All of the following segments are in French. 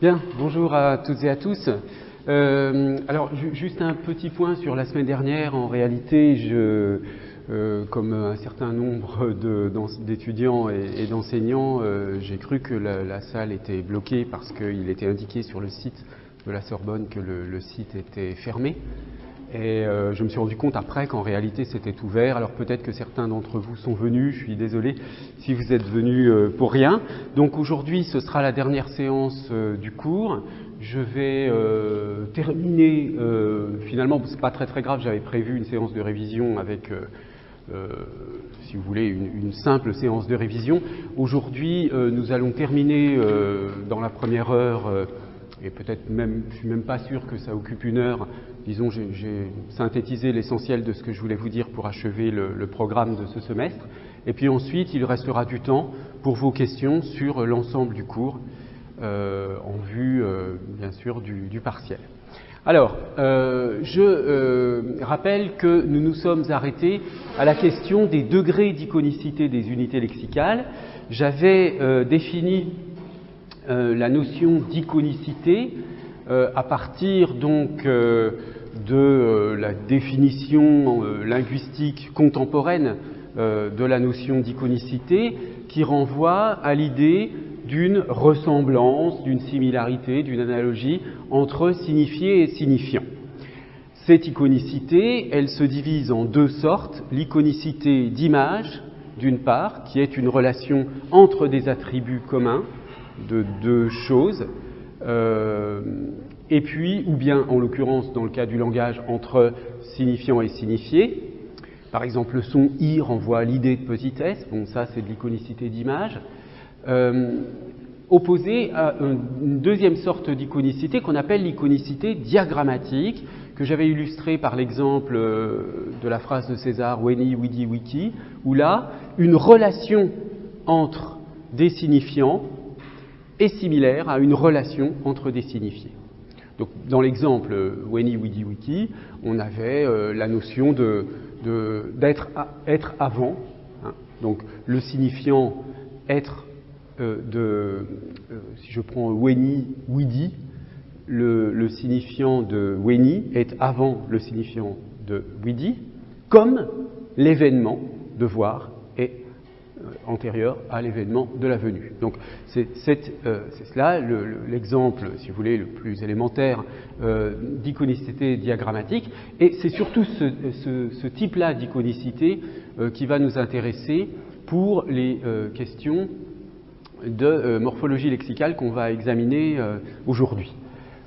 Bien, bonjour à toutes et à tous. Alors, juste un petit point sur la semaine dernière. En réalité, comme un certain nombre d'étudiants et d'enseignants, j'ai cru que la salle était bloquée parce qu'il était indiqué sur le site de la Sorbonne que le site était fermé. Et je me suis rendu compte après qu'en réalité c'était ouvert. Alors peut-être que certains d'entre vous sont venus, je suis désolé si vous êtes venus pour rien. Donc aujourd'hui ce sera la dernière séance du cours. Je vais terminer, finalement c'est pas très grave, j'avais prévu une séance de révision avec, si vous voulez, une simple séance de révision. Aujourd'hui nous allons terminer dans la première heure, et peut-être même, je ne suis même pas sûr que ça occupe une heure. Disons, j'ai synthétisé l'essentiel de ce que je voulais vous dire pour achever le programme de ce semestre. Et puis ensuite, il restera du temps pour vos questions sur l'ensemble du cours, en vue, bien sûr, du partiel. Alors, je rappelle que nous nous sommes arrêtés à la question des degrés d'iconicité des unités lexicales. J'avais défini la notion d'iconicité à partir donc de la définition linguistique contemporaine de la notion d'iconicité, qui renvoie à l'idée d'une ressemblance, d'une similarité, d'une analogie entre signifié et signifiant. Cette iconicité, elle se divise en deux sortes: l'iconicité d'image, d'une part, qui est une relation entre des attributs communs de deux choses, et puis, ou bien en l'occurrence dans le cas du langage, entre signifiant et signifié. Par exemple, le son i renvoie à l'idée de petitesse, bon ça c'est de l'iconicité d'image, opposée à une deuxième sorte d'iconicité qu'on appelle l'iconicité diagrammatique, que j'avais illustrée par l'exemple de la phrase de César, Weni, Widi, Wiki, où là, une relation entre des signifiants est similaire à une relation entre des signifiés. Donc, dans l'exemple Weni, Widi, Wiki, on avait la notion d'être avant, hein. Donc le signifiant être si je prends Weni, Widi, le signifiant de Weni est avant le signifiant de Widi, comme l'événement de voir est antérieur à l'événement de la venue. Donc c'est cela l'exemple, si vous voulez, le plus élémentaire d'iconicité diagrammatique, et c'est surtout ce type-là d'iconicité qui va nous intéresser pour les questions de morphologie lexicale qu'on va examiner aujourd'hui.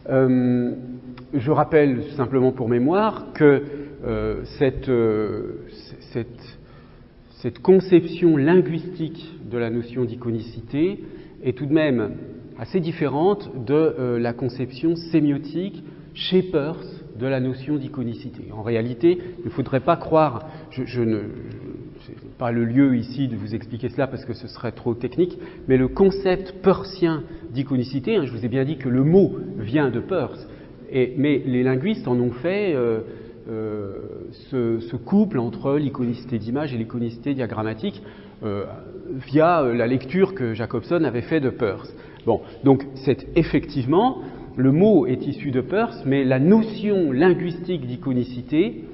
Je rappelle simplement pour mémoire que cette conception linguistique de la notion d'iconicité est tout de même assez différente de la conception sémiotique chez Peirce de la notion d'iconicité. En réalité, il ne faudrait pas croire, je n'ai pas le lieu ici de vous expliquer cela parce que ce serait trop technique, mais le concept peircien d'iconicité, je vous ai bien dit que le mot vient de Peirce, mais les linguistes en ont fait ce couple entre l'iconicité d'image et l'iconicité diagrammatique via la lecture que Jacobson avait fait de Peirce. Bon, donc c'est effectivement, le mot est issu de Peirce, mais la notion linguistique d'iconicité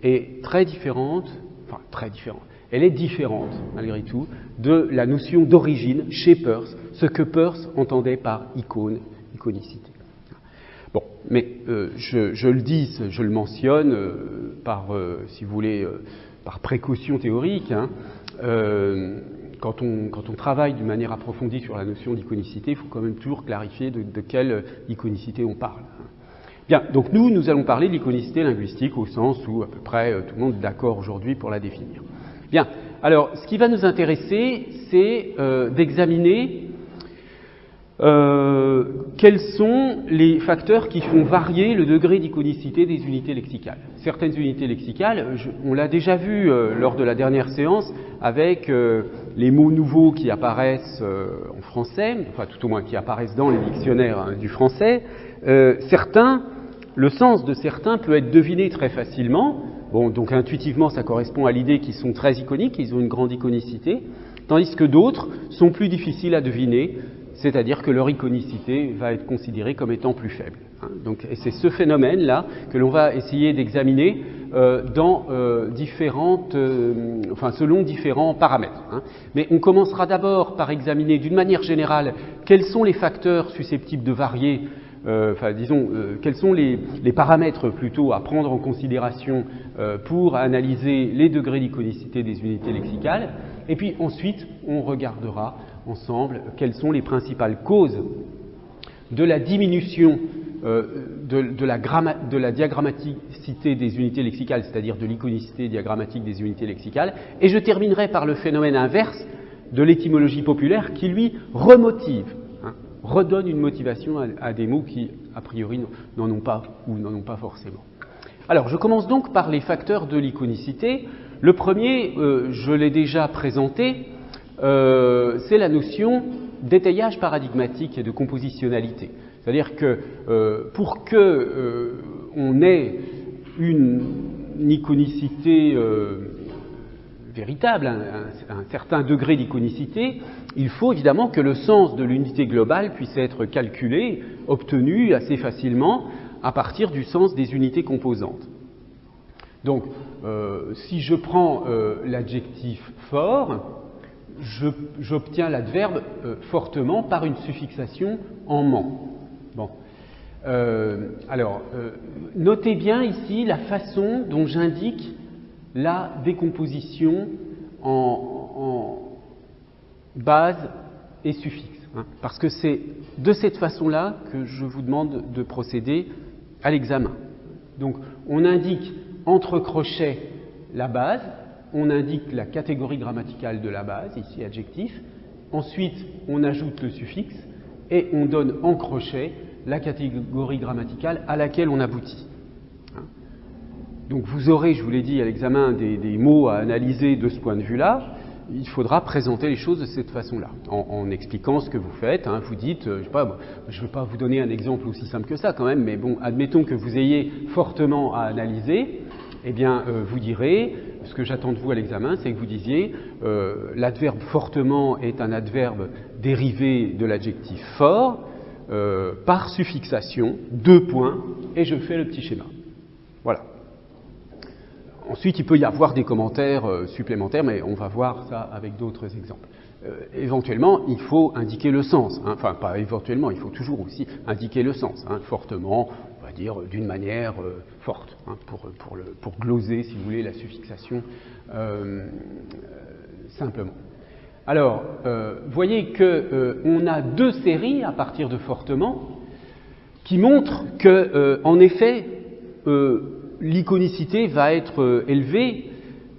est très différente, elle est différente malgré tout de la notion d'origine chez Peirce, ce que Peirce entendait par iconicité. Bon, mais je le dis, je le mentionne par, si vous voulez, par précaution théorique. Quand on travaille d'une manière approfondie sur la notion d'iconicité, il faut quand même toujours clarifier de quelle iconicité on parle. Bien, donc nous allons parler de l'iconicité linguistique au sens où à peu près tout le monde est d'accord aujourd'hui pour la définir. Bien, alors ce qui va nous intéresser, c'est d'examiner quels sont les facteurs qui font varier le degré d'iconicité des unités lexicales. Certaines unités lexicales, on l'a déjà vu lors de la dernière séance avec les mots nouveaux qui apparaissent en français, enfin tout au moins qui apparaissent dans les dictionnaires du français. Le sens de certains peut être deviné très facilement. Bon, donc intuitivement ça correspond à l'idée qu'ils sont très iconiques, ils ont une grande iconicité, tandis que d'autres sont plus difficiles à deviner. c'est-à-dire que leur iconicité va être considérée comme étant plus faible. Donc, et c'est ce phénomène-là que l'on va essayer d'examiner selon différents paramètres. Mais on commencera d'abord par examiner d'une manière générale quels sont les facteurs susceptibles de varier, quels sont les paramètres plutôt à prendre en considération pour analyser les degrés d'iconicité des unités lexicales. Et puis ensuite, on regardera ensemble quelles sont les principales causes de la diminution de la diagrammaticité des unités lexicales, c'est-à-dire de l'iconicité diagrammatique des unités lexicales. Et je terminerai par le phénomène inverse de l'étymologie populaire qui, lui, remotive, redonne une motivation à des mots qui, a priori, n'en ont pas ou n'en ont pas forcément. Alors, je commence donc par les facteurs de l'iconicité. Le premier, je l'ai déjà présenté, c'est la notion d'étayage paradigmatique et de compositionnalité. C'est-à-dire que pour qu'on ait une iconicité véritable, un certain degré d'iconicité, il faut évidemment que le sens de l'unité globale puisse être calculé, obtenu assez facilement à partir du sens des unités composantes. Donc, si je prends l'adjectif fort, j'obtiens l'adverbe fortement par une suffixation en ment. Bon. Notez bien ici la façon dont j'indique la décomposition en base et suffixe. Parce que c'est de cette façon-là que je vous demande de procéder à l'examen. Donc, on indique entre crochets la base, on indique la catégorie grammaticale de la base, ici adjectif, ensuite on ajoute le suffixe et on donne en crochet la catégorie grammaticale à laquelle on aboutit. Donc vous aurez, je vous l'ai dit à l'examen, des mots à analyser de ce point de vue-là. Il faudra présenter les choses de cette façon-là, en expliquant ce que vous faites. Vous dites, je ne vais pas vous donner un exemple aussi simple que ça quand même, mais bon, admettons que vous ayez fortement à analyser, eh bien, vous direz, ce que j'attends de vous à l'examen, c'est que vous disiez, l'adverbe fortement est un adverbe dérivé de l'adjectif fort, par suffixation, 2 points, et je fais le petit schéma. Voilà. Ensuite, il peut y avoir des commentaires supplémentaires, mais on va voir ça avec d'autres exemples. Éventuellement, il faut indiquer le sens. Enfin, pas éventuellement, il faut toujours aussi indiquer le sens. Fortement, on va dire d'une manière forte, pour gloser, si vous voulez, la suffixation simplement. Alors, voyez qu'on a 2 séries à partir de fortement qui montrent que, en effet, l'iconicité va être élevée.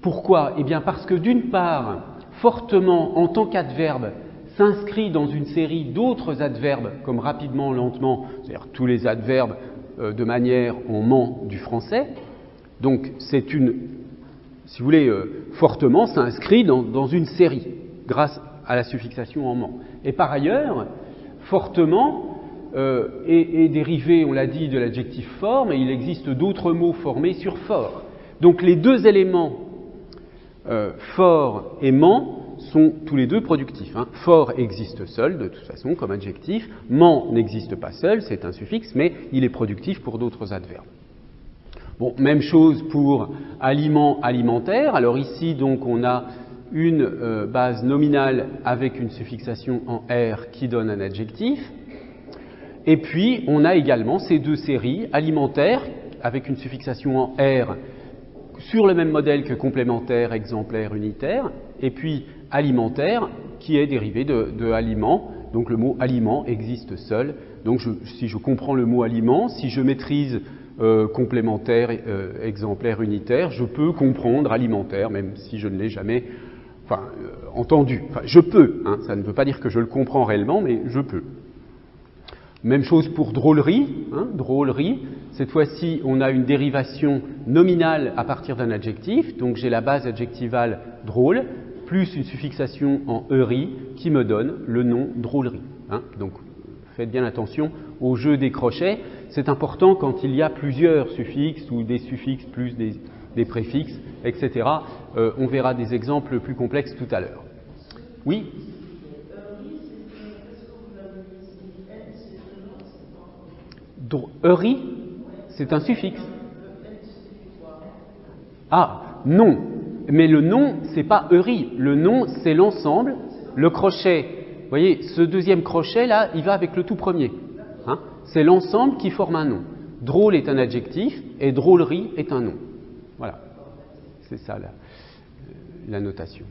Pourquoi? Eh bien parce que d'une part, fortement en tant qu'adverbe s'inscrit dans une série d'autres adverbes comme rapidement, lentement, c'est-à-dire tous les adverbes de manière en ment du français. Donc c'est une, si vous voulez, fortement s'inscrit dans une série grâce à la suffixation en ment. Et par ailleurs, fortement est dérivé, on l'a dit, de l'adjectif fort, mais il existe d'autres mots formés sur fort. Donc les 2 éléments, fort et ment, sont tous les 2 productifs. Fort existe seul, de toute façon, comme adjectif. Ment n'existe pas seul, c'est un suffixe, mais il est productif pour d'autres adverbes. Bon, même chose pour aliment, alimentaire. Alors ici, donc, on a une base nominale avec une suffixation en R qui donne un adjectif. Et puis, on a également ces 2 séries, alimentaire, avec une suffixation en R, sur le même modèle que complémentaire, exemplaire, unitaire, et puis alimentaire, qui est dérivé de aliment. Donc le mot aliment existe seul. Donc si je comprends le mot aliment, si je maîtrise complémentaire, exemplaire, unitaire, je peux comprendre alimentaire, même si je ne l'ai jamais entendu. Enfin, je peux, ça ne veut pas dire que je le comprends réellement, mais je peux. Même chose pour drôlerie, drôlerie. Cette fois-ci, on a une dérivation nominale à partir d'un adjectif, donc j'ai la base adjectivale drôle, plus une suffixation en -erie qui me donne le nom drôlerie. Donc faites bien attention au jeu des crochets. C'est important quand il y a plusieurs suffixes ou des suffixes plus des préfixes, etc. On verra des exemples plus complexes tout à l'heure. Oui ? Eurie, c'est un suffixe. Ah, non. Mais le nom, c'est pas Eurie. Le nom, c'est l'ensemble. Le crochet, vous voyez, ce deuxième crochet là, il va avec le tout premier. Hein, c'est l'ensemble qui forme un nom. Drôle est un adjectif et drôlerie est un nom. Voilà. C'est ça la notation.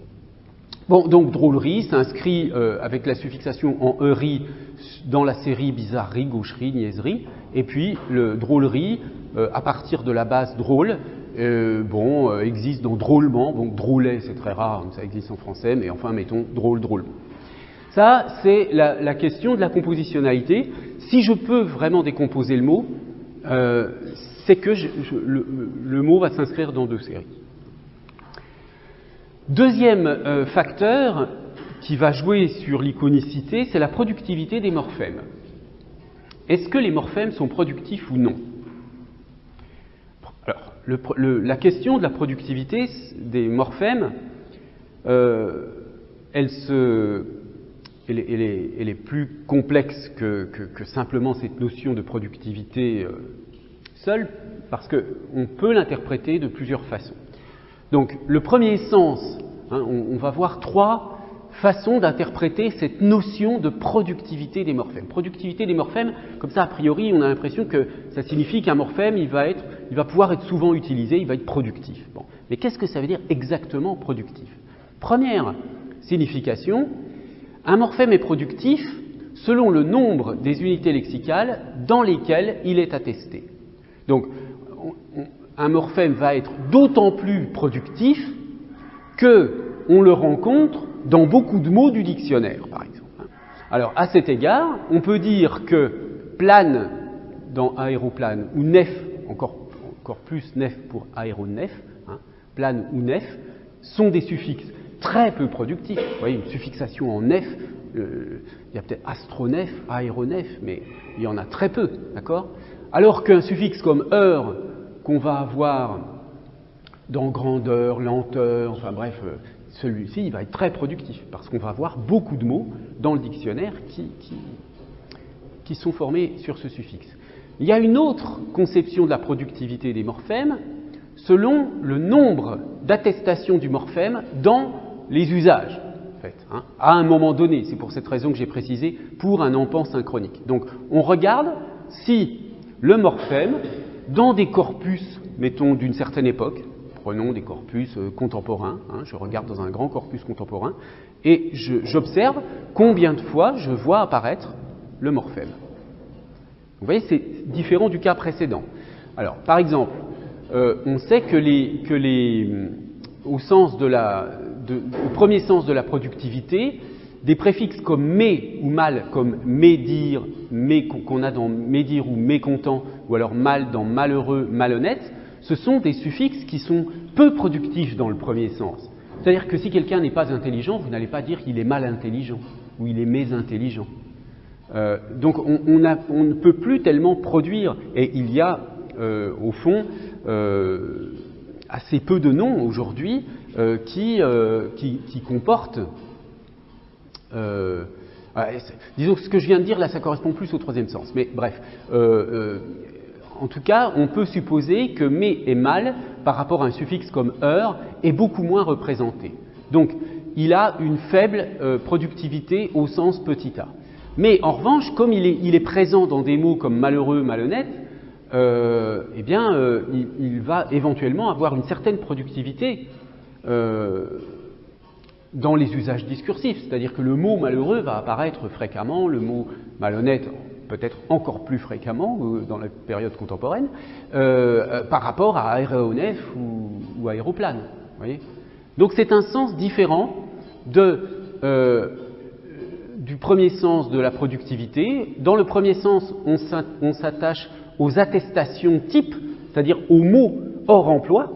Bon, donc drôlerie s'inscrit avec la suffixation en eurie dans la série bizarrerie, gaucherie, niaiserie. Et puis le drôlerie, à partir de la base drôle, existe dans drôlement. Donc drôlet, c'est très rare, ça existe en français, mais enfin mettons drôle, drôlement. Ça, c'est la question de la compositionnalité. Si je peux vraiment décomposer le mot, c'est que le mot va s'inscrire dans deux séries. Deuxième facteur qui va jouer sur l'iconicité, c'est la productivité des morphèmes. Est-ce que les morphèmes sont productifs ou non? Alors, la question de la productivité des morphèmes, elle est plus complexe que simplement cette notion de productivité seule, parce qu'on peut l'interpréter de plusieurs façons. Donc, le premier sens, on va voir trois façons d'interpréter cette notion de productivité des morphèmes. Productivité des morphèmes, comme ça, a priori, on a l'impression que ça signifie qu'un morphème, il va pouvoir être souvent utilisé, il va être productif. Bon. Mais qu'est-ce que ça veut dire exactement productif? Première signification, un morphème est productif selon le nombre des unités lexicales dans lesquelles il est attesté. Donc, un morphème va être d'autant plus productif qu'on le rencontre dans beaucoup de mots du dictionnaire, par exemple. Alors, à cet égard, on peut dire que plane dans aéroplane ou nef, encore plus nef pour aéronef, plane ou nef, sont des suffixes très peu productifs. Vous voyez, une suffixation en nef, il y a peut-être astronef, aéronef, mais il y en a très peu, d'accord? Alors qu'un suffixe comme heure, qu'on va avoir dans grandeur, lenteur, enfin bref, celui-ci, il va être très productif, parce qu'on va avoir beaucoup de mots dans le dictionnaire qui sont formés sur ce suffixe. Il y a une autre conception de la productivité des morphèmes, selon le nombre d'attestations du morphème dans les usages, en fait, à un moment donné. C'est pour cette raison que j'ai précisé, pour un empan synchronique. Donc, on regarde si le morphème, dans des corpus, mettons, d'une certaine époque, prenons des corpus contemporains, je regarde dans un grand corpus contemporain, et j'observe combien de fois je vois apparaître le morphème. Vous voyez, c'est différent du cas précédent. Alors, par exemple, on sait au premier sens de la productivité, des préfixes comme mais ou mal, comme médire, qu'on a dans médire ou mécontent, ou alors mal dans malheureux, malhonnête, ce sont des suffixes qui sont peu productifs dans le premier sens. C'est-à-dire que si quelqu'un n'est pas intelligent, vous n'allez pas dire qu'il est mal intelligent ou il est mésintelligent. Donc on ne peut plus tellement produire, et il y a au fond assez peu de noms aujourd'hui qui comportent disons que ce que je viens de dire là, ça correspond plus au troisième sens, mais bref, en tout cas, on peut supposer que mais et mal, par rapport à un suffixe comme heure, est beaucoup moins représenté. Donc, il a une faible productivité au sens petit a. Mais en revanche, comme il est présent dans des mots comme malheureux, malhonnête, il va éventuellement avoir une certaine productivité dans les usages discursifs, c'est-à-dire que le mot malheureux va apparaître fréquemment, le mot malhonnête peut-être encore plus fréquemment dans la période contemporaine, par rapport à aéronef ou aéroplane. Vous voyez ? Donc c'est un sens différent du premier sens de la productivité. Dans le premier sens, on s'attache aux attestations types, c'est-à-dire aux mots hors emploi,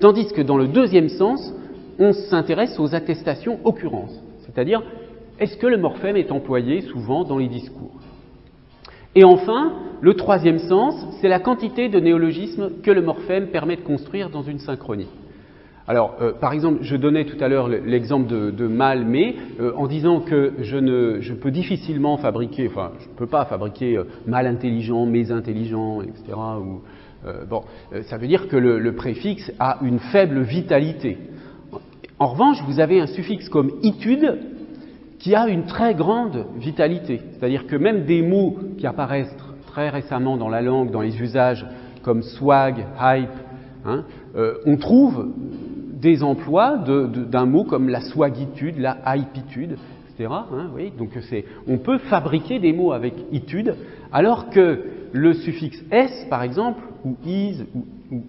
tandis que dans le deuxième sens, on s'intéresse aux attestations occurrences, c'est-à-dire est-ce que le morphème est employé souvent dans les discours. Et enfin, le troisième sens, c'est la quantité de néologismes que le morphème permet de construire dans une synchronie. Alors, par exemple, je donnais tout à l'heure l'exemple de mâle, mais en disant que je peux difficilement fabriquer, enfin, je ne peux pas fabriquer mâle intelligent, mésintelligent, etc. Ça veut dire que le préfixe a une faible vitalité. En revanche, vous avez un suffixe comme itude qui a une très grande vitalité. C'est-à-dire que même des mots qui apparaissent très récemment dans la langue, dans les usages, comme swag, hype, hein, on trouve des emplois d'un mot comme la swagitude, la hypitude, etc. Hein, oui, donc on peut fabriquer des mots avec itude, alors que le suffixe s, par exemple, ou is, ou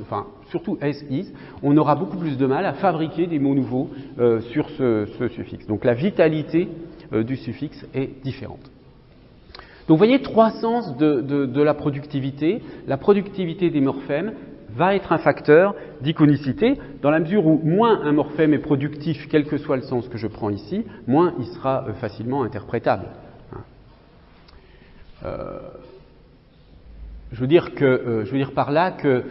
enfin, surtout s, is, on aura beaucoup plus de mal à fabriquer des mots nouveaux sur ce suffixe. Donc la vitalité du suffixe est différente. Donc vous voyez, trois sens de la productivité. La productivité des morphèmes va être un facteur d'iconicité, dans la mesure où moins un morphème est productif, quel que soit le sens que je prends ici, moins il sera facilement interprétable. Je veux dire par là que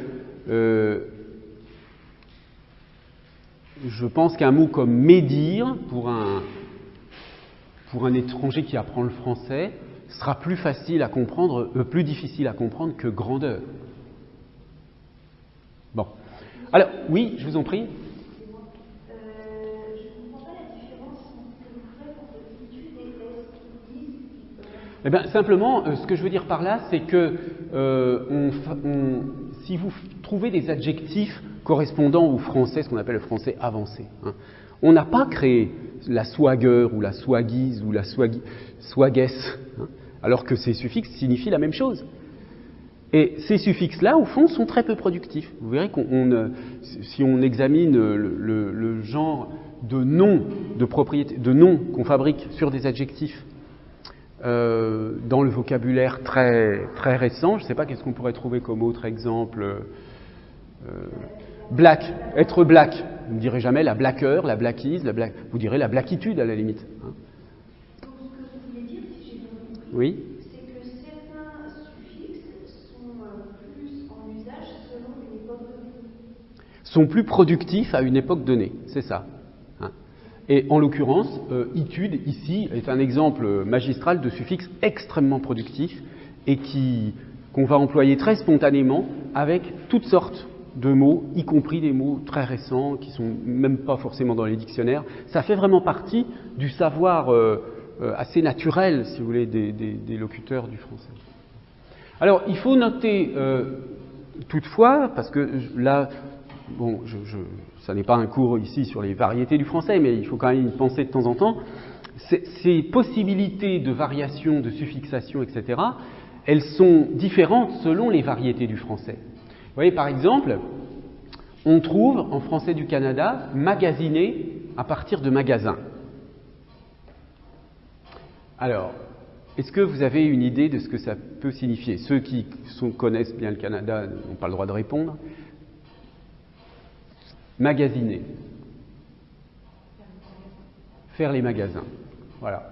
je pense qu'un mot comme médire, pour un étranger qui apprend le français, sera plus difficile à comprendre que grandeur. Bon. Alors, oui, je vous en prie. Je ne comprends pas la différence que vous faites entre itude et is. Eh bien, simplement, ce que je veux dire par là, c'est que si vous trouvez des adjectifs correspondant au français, ce qu'on appelle le français avancé, hein, on n'a pas créé la swagger ou la swagise ou la swagesse, hein, alors que ces suffixes signifient la même chose. Et ces suffixes-là, au fond, sont très peu productifs. Vous verrez si on examine le genre de noms, de propriétés, de noms qu'on fabrique sur des adjectifs dans le vocabulaire très, très récent, je ne sais pas qu'est-ce qu'on pourrait trouver comme autre exemple. Black, être black. Vous ne direz jamais la blacker, la blackies, vous direz la blackitude à la limite. Hein. Donc, ce que vous voulez dire, si j'ai bien compris, oui. c'est que certains suffixes sont plus en usage selon une époque donnée. Sont plus productifs à une époque donnée, c'est ça. Hein. Et en l'occurrence, itude, ici, est un exemple magistral de suffixe extrêmement productif et qu'on va employer très spontanément avec toutes sortes de mots, y compris des mots très récents qui ne sont même pas forcément dans les dictionnaires. Ça fait vraiment partie du savoir assez naturel, si vous voulez, des locuteurs du français. Alors, il faut noter toutefois, parce que là, bon, ça n'est pas un cours ici sur les variétés du français, mais il faut quand même y penser de temps en temps, ces possibilités de variation, de suffixation, etc., elles sont différentes selon les variétés du français. Vous voyez, par exemple, on trouve en français du Canada magasiné à partir de magasin. Alors, est-ce que vous avez une idée de ce que ça peut signifier? Ceux qui connaissent bien le Canada n'ont pas le droit de répondre. Magasiner. Faire les magasins. Voilà.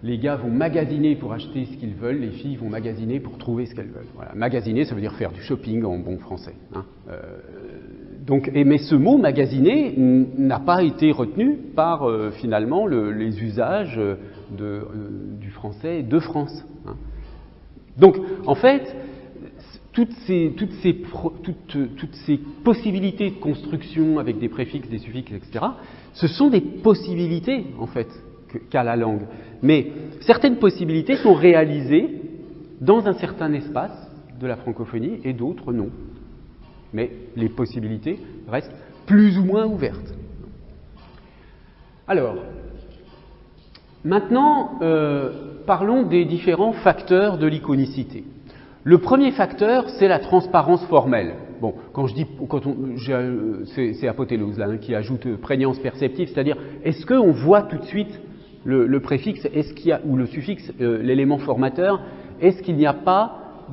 Les gars vont magasiner pour acheter ce qu'ils veulent, les filles vont magasiner pour trouver ce qu'elles veulent. Voilà. Magasiner, ça veut dire faire du shopping en bon français. Hein. Mais ce mot magasiner n'a pas été retenu par finalement les usages du français de France. Hein. Donc, en fait, toutes ces possibilités de construction avec des préfixes, des suffixes, etc., ce sont des possibilités, en fait, qu'a la langue. Mais certaines possibilités sont réalisées dans un certain espace de la francophonie et d'autres non. Mais les possibilités restent plus ou moins ouvertes. Alors, maintenant, parlons des différents facteurs de l'iconicité. Le premier facteur, c'est la transparence formelle. Bon, c'est Apothéose là, hein, qui ajoute prégnance perceptive, c'est-à-dire, est-ce qu'on voit tout de suite le préfixe, ou le suffixe, l'élément formateur, est-ce qu'il n'y a pas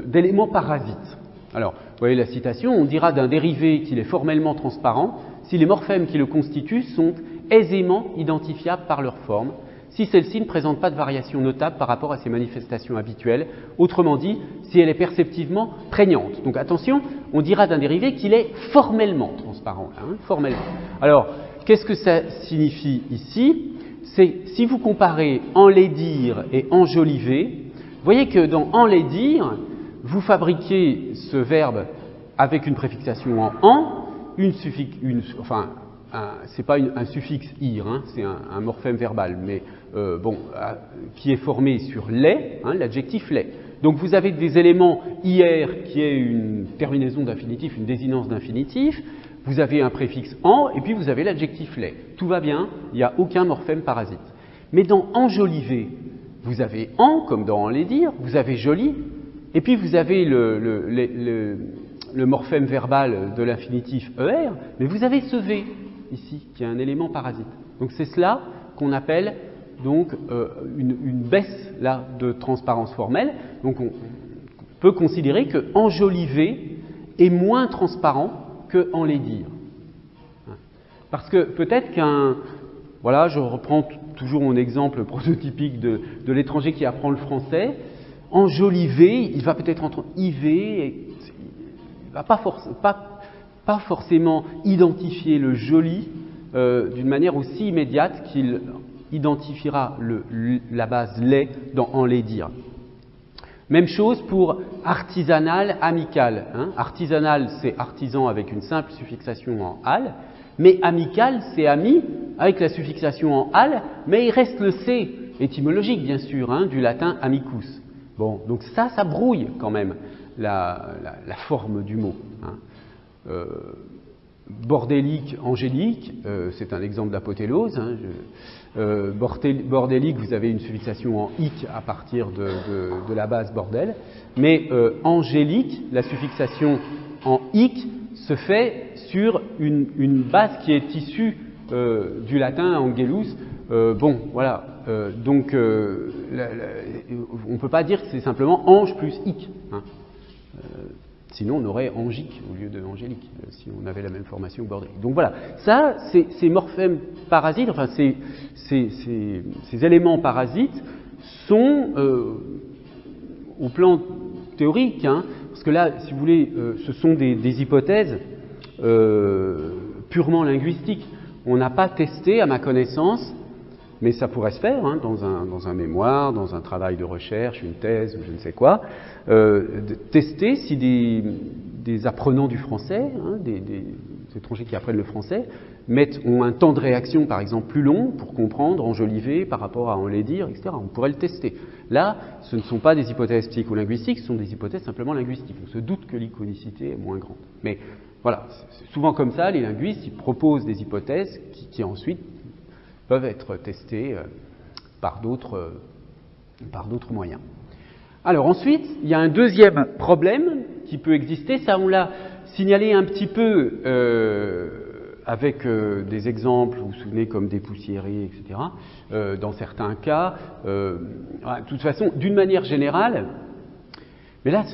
d'élément parasite? Alors, vous voyez la citation, on dira d'un dérivé qu'il est formellement transparent si les morphèmes qui le constituent sont aisément identifiables par leur forme, si celle-ci ne présente pas de variation notable par rapport à ses manifestations habituelles, autrement dit, si elle est perceptivement prégnante. Donc attention, on dira d'un dérivé qu'il est formellement transparent. Formellement. Alors, qu'est-ce que ça signifie ici? C'est si vous comparez enlaidir et enjoliver, vous voyez que dans enlaidir, vous fabriquez ce verbe avec une préfixation en an, c'est pas un suffixe ir, c'est un morphème verbal, mais qui est formé sur les, l'adjectif les. Donc vous avez des éléments ir qui est une terminaison d'infinitif, une désinence d'infinitif, vous avez un préfixe en, et puis vous avez l'adjectif les. Tout va bien, il n'y a aucun morphème parasite. Mais dans enjoliver, vous avez en, comme dans enlaidir, vous avez joli, et puis vous avez le morphème verbal de l'infinitif er, mais vous avez ce v ici, qui est un élément parasite. Donc c'est cela qu'on appelle donc une baisse là de transparence formelle. Donc on peut considérer que enjoliver est moins transparent que enlaidir. Parce que peut-être voilà, je reprends toujours mon exemple prototypique de l'étranger qui apprend le français. Enjoliver, il va peut-être entre IV et il ne va pas forcément identifier le joli d'une manière aussi immédiate qu'il identifiera la base les dans enlaidir. Même chose pour artisanal, amical. Artisanal, c'est artisan avec une simple suffixation en al, mais amical, c'est ami avec la suffixation en al, mais il reste le c étymologique, bien sûr, du latin amicus. Bon, donc ça brouille quand même la forme du mot. Bordélique, angélique, c'est un exemple d'apothéose. Bordélique, vous avez une suffixation en ic à partir de la base bordel, mais angélique, la suffixation en ic se fait sur une base qui est issue du latin angelus. Voilà. Donc, on ne peut pas dire que c'est simplement ange plus ic. Sinon, on aurait angique au lieu de angélique, si on avait la même formation que bordélique. Donc voilà, ça, ces morphèmes parasites, enfin ces éléments parasites sont, au plan théorique, parce que là, si vous voulez, ce sont des hypothèses purement linguistiques. On n'a pas testé, à ma connaissance, mais ça pourrait se faire dans un mémoire, dans un travail de recherche, une thèse ou je ne sais quoi, de tester si des apprenants du français, des étrangers qui apprennent le français, ont un temps de réaction par exemple plus long pour comprendre enjoliver par rapport à enlaidir, etc. On pourrait le tester. Là, ce ne sont pas des hypothèses psycholinguistiques, ce sont des hypothèses simplement linguistiques. On se doute que l'iconicité est moins grande. Mais voilà, c'est souvent comme ça, les linguistes, ils proposent des hypothèses qui ensuite peuvent être testées par d'autres moyens. Alors ensuite, il y a un deuxième problème qui peut exister, ça on l'a signalé un petit peu avec des exemples, vous vous souvenez, comme des poussiéries, etc. Dans certains cas, de toute façon, d'une manière générale, mais là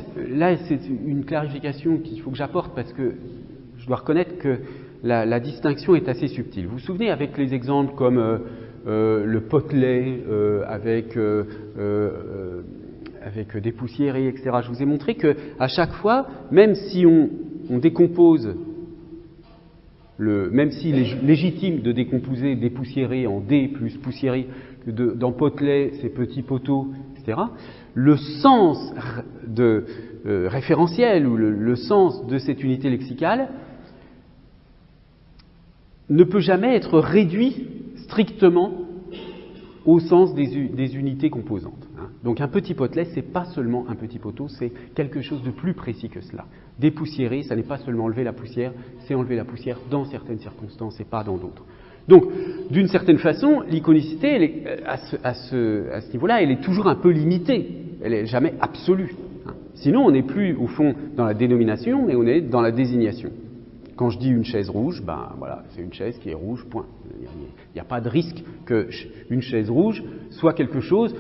c'est une clarification qu'il faut que j'apporte parce que je dois reconnaître que la distinction est assez subtile. Vous vous souvenez avec les exemples comme le potelet avec des poussiéries, etc. Je vous ai montré qu'à chaque fois, même si on décompose, même s'il est légitime de décomposer des poussiérées en dé plus poussiéries, que dans potelet, c'est petits poteaux, etc., le sens référentiel ou le sens de cette unité lexicale ne peut jamais être réduit strictement au sens des unités composantes. Donc un petit potelet, ce n'est pas seulement un petit poteau, c'est quelque chose de plus précis que cela. Dépoussiérer, ça n'est pas seulement enlever la poussière, c'est enlever la poussière dans certaines circonstances et pas dans d'autres. Donc, d'une certaine façon, l'iconicité, à ce niveau-là, elle est toujours un peu limitée, elle n'est jamais absolue. Sinon, on n'est plus, au fond, dans la dénomination, mais on est dans la désignation. Quand je dis une chaise rouge, voilà, c'est une chaise qui est rouge, point. Il n'y a pas de risque qu'une chaise rouge soit quelque chose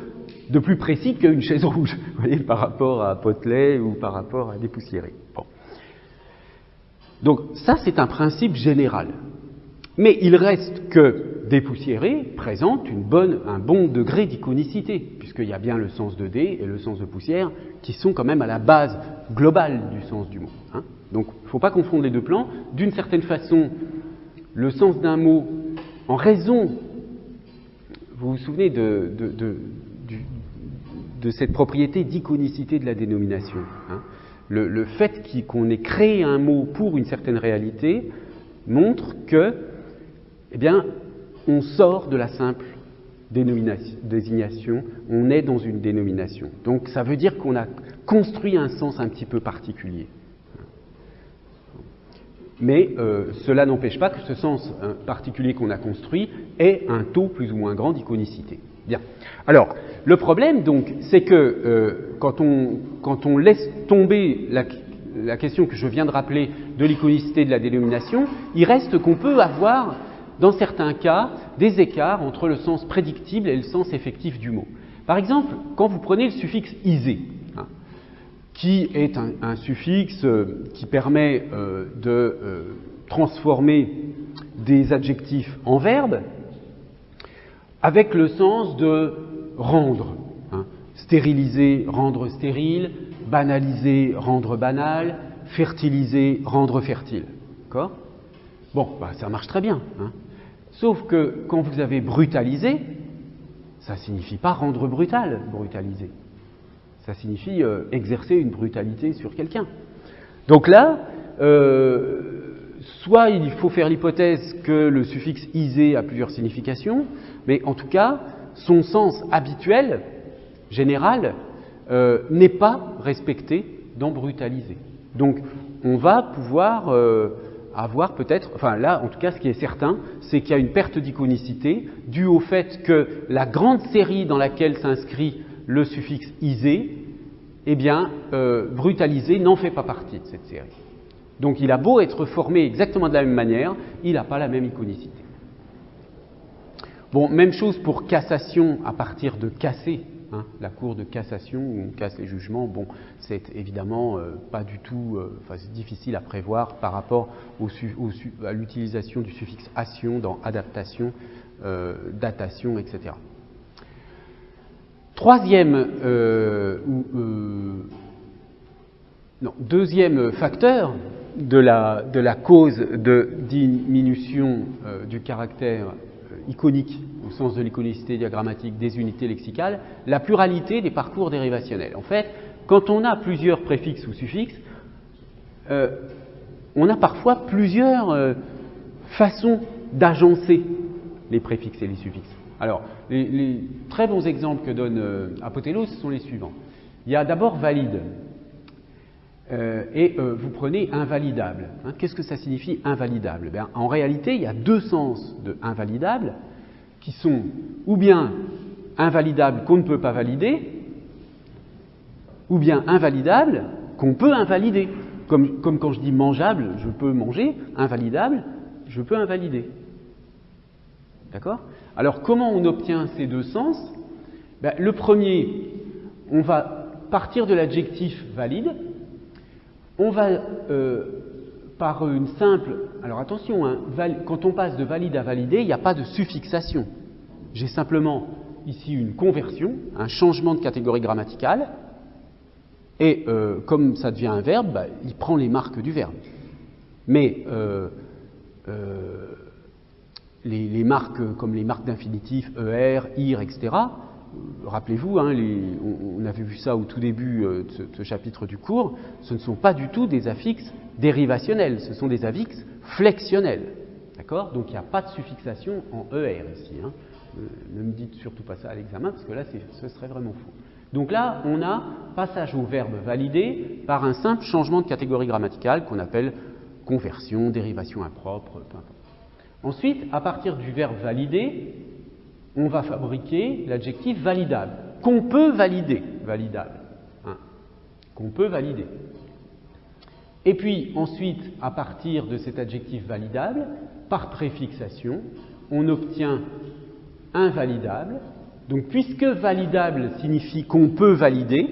de plus précis qu'une chaise rouge, vous voyez, par rapport à potelet ou par rapport à dépoussiérer. Bon. Donc ça, c'est un principe général. Mais il reste que dépoussiéré présente un bon degré d'iconicité, puisqu'il y a bien le sens de dé et le sens de poussière qui sont quand même à la base globale du sens du mot. Hein. Donc il ne faut pas confondre les deux plans. D'une certaine façon, le sens d'un mot, en raison, vous vous souvenez de cette propriété d'iconicité de la dénomination. Hein. Le fait qu'on ait créé un mot pour une certaine réalité montre que, eh bien, on sort de la simple désignation, on est dans une dénomination. Donc ça veut dire qu'on a construit un sens un petit peu particulier. Mais cela n'empêche pas que ce sens particulier qu'on a construit ait un taux plus ou moins grand d'iconicité. Bien. Alors, le problème, donc, c'est que quand on laisse tomber la question que je viens de rappeler de l'iconicité de la dénomination, il reste qu'on peut avoir, dans certains cas, des écarts entre le sens prédictible et le sens effectif du mot. Par exemple, quand vous prenez le suffixe isé, hein, qui est un suffixe qui permet de transformer des adjectifs en verbes, avec le sens de rendre. Hein. Stériliser, rendre stérile, banaliser, rendre banal, fertiliser, rendre fertile. D'accord ? Bon, ça marche très bien. Hein. Sauf que quand vous avez brutalisé, ça ne signifie pas rendre brutal, brutaliser. Ça signifie exercer une brutalité sur quelqu'un. Donc là, soit il faut faire l'hypothèse que le suffixe isé a plusieurs significations, mais en tout cas, son sens habituel, général, n'est pas respecté dans brutaliser. Donc, on va pouvoir avoir peut-être, enfin là, en tout cas, ce qui est certain, c'est qu'il y a une perte d'iconicité due au fait que la grande série dans laquelle s'inscrit le suffixe isé, eh bien, brutalisé n'en fait pas partie de cette série. Donc il a beau être formé exactement de la même manière, il n'a pas la même iconicité. Bon, même chose pour cassation à partir de casser, hein, la cour de cassation où on casse les jugements, bon, c'est évidemment pas du tout, c'est difficile à prévoir par rapport à l'utilisation du suffixe ation dans adaptation, datation, etc. Deuxième facteur de la cause de diminution du caractère iconique, au sens de l'iconicité diagrammatique des unités lexicales, la pluralité des parcours dérivationnels. En fait, quand on a plusieurs préfixes ou suffixes, on a parfois plusieurs façons d'agencer les préfixes et les suffixes. Alors, les très bons exemples que donne Apotélos sont les suivants. Il y a d'abord valide. Vous prenez invalidable. Hein, qu'est-ce que ça signifie invalidable ? En réalité, il y a deux sens de invalidable qui sont ou bien invalidable qu'on ne peut pas valider, ou bien invalidable qu'on peut invalider. Comme quand je dis mangeable, je peux manger, invalidable, je peux invalider. D'accord ? Alors, comment on obtient ces deux sens ? Le premier, on va partir de l'adjectif valide. On va, par une simple... Alors attention, hein, quand on passe de valide à validé, il n'y a pas de suffixation. J'ai simplement ici une conversion, un changement de catégorie grammaticale, et comme ça devient un verbe, il prend les marques du verbe. Mais les marques comme les marques d'infinitif, ER, IR, etc., rappelez-vous, hein, on avait vu ça au tout début de ce chapitre du cours, ce ne sont pas du tout des affixes dérivationnels, ce sont des affixes flexionnels. D'accord ? Donc il n'y a pas de suffixation en ER ici. Hein. Ne me dites surtout pas ça à l'examen, parce que là, ce serait vraiment faux. Donc là, on a passage au verbe validé par un simple changement de catégorie grammaticale qu'on appelle conversion, dérivation impropre, peu importe. Ensuite, à partir du verbe valider, on va fabriquer l'adjectif validable, qu'on peut valider, validable, hein, qu'on peut valider. Et puis ensuite, à partir de cet adjectif validable, par préfixation, on obtient invalidable. Donc puisque validable signifie qu'on peut valider,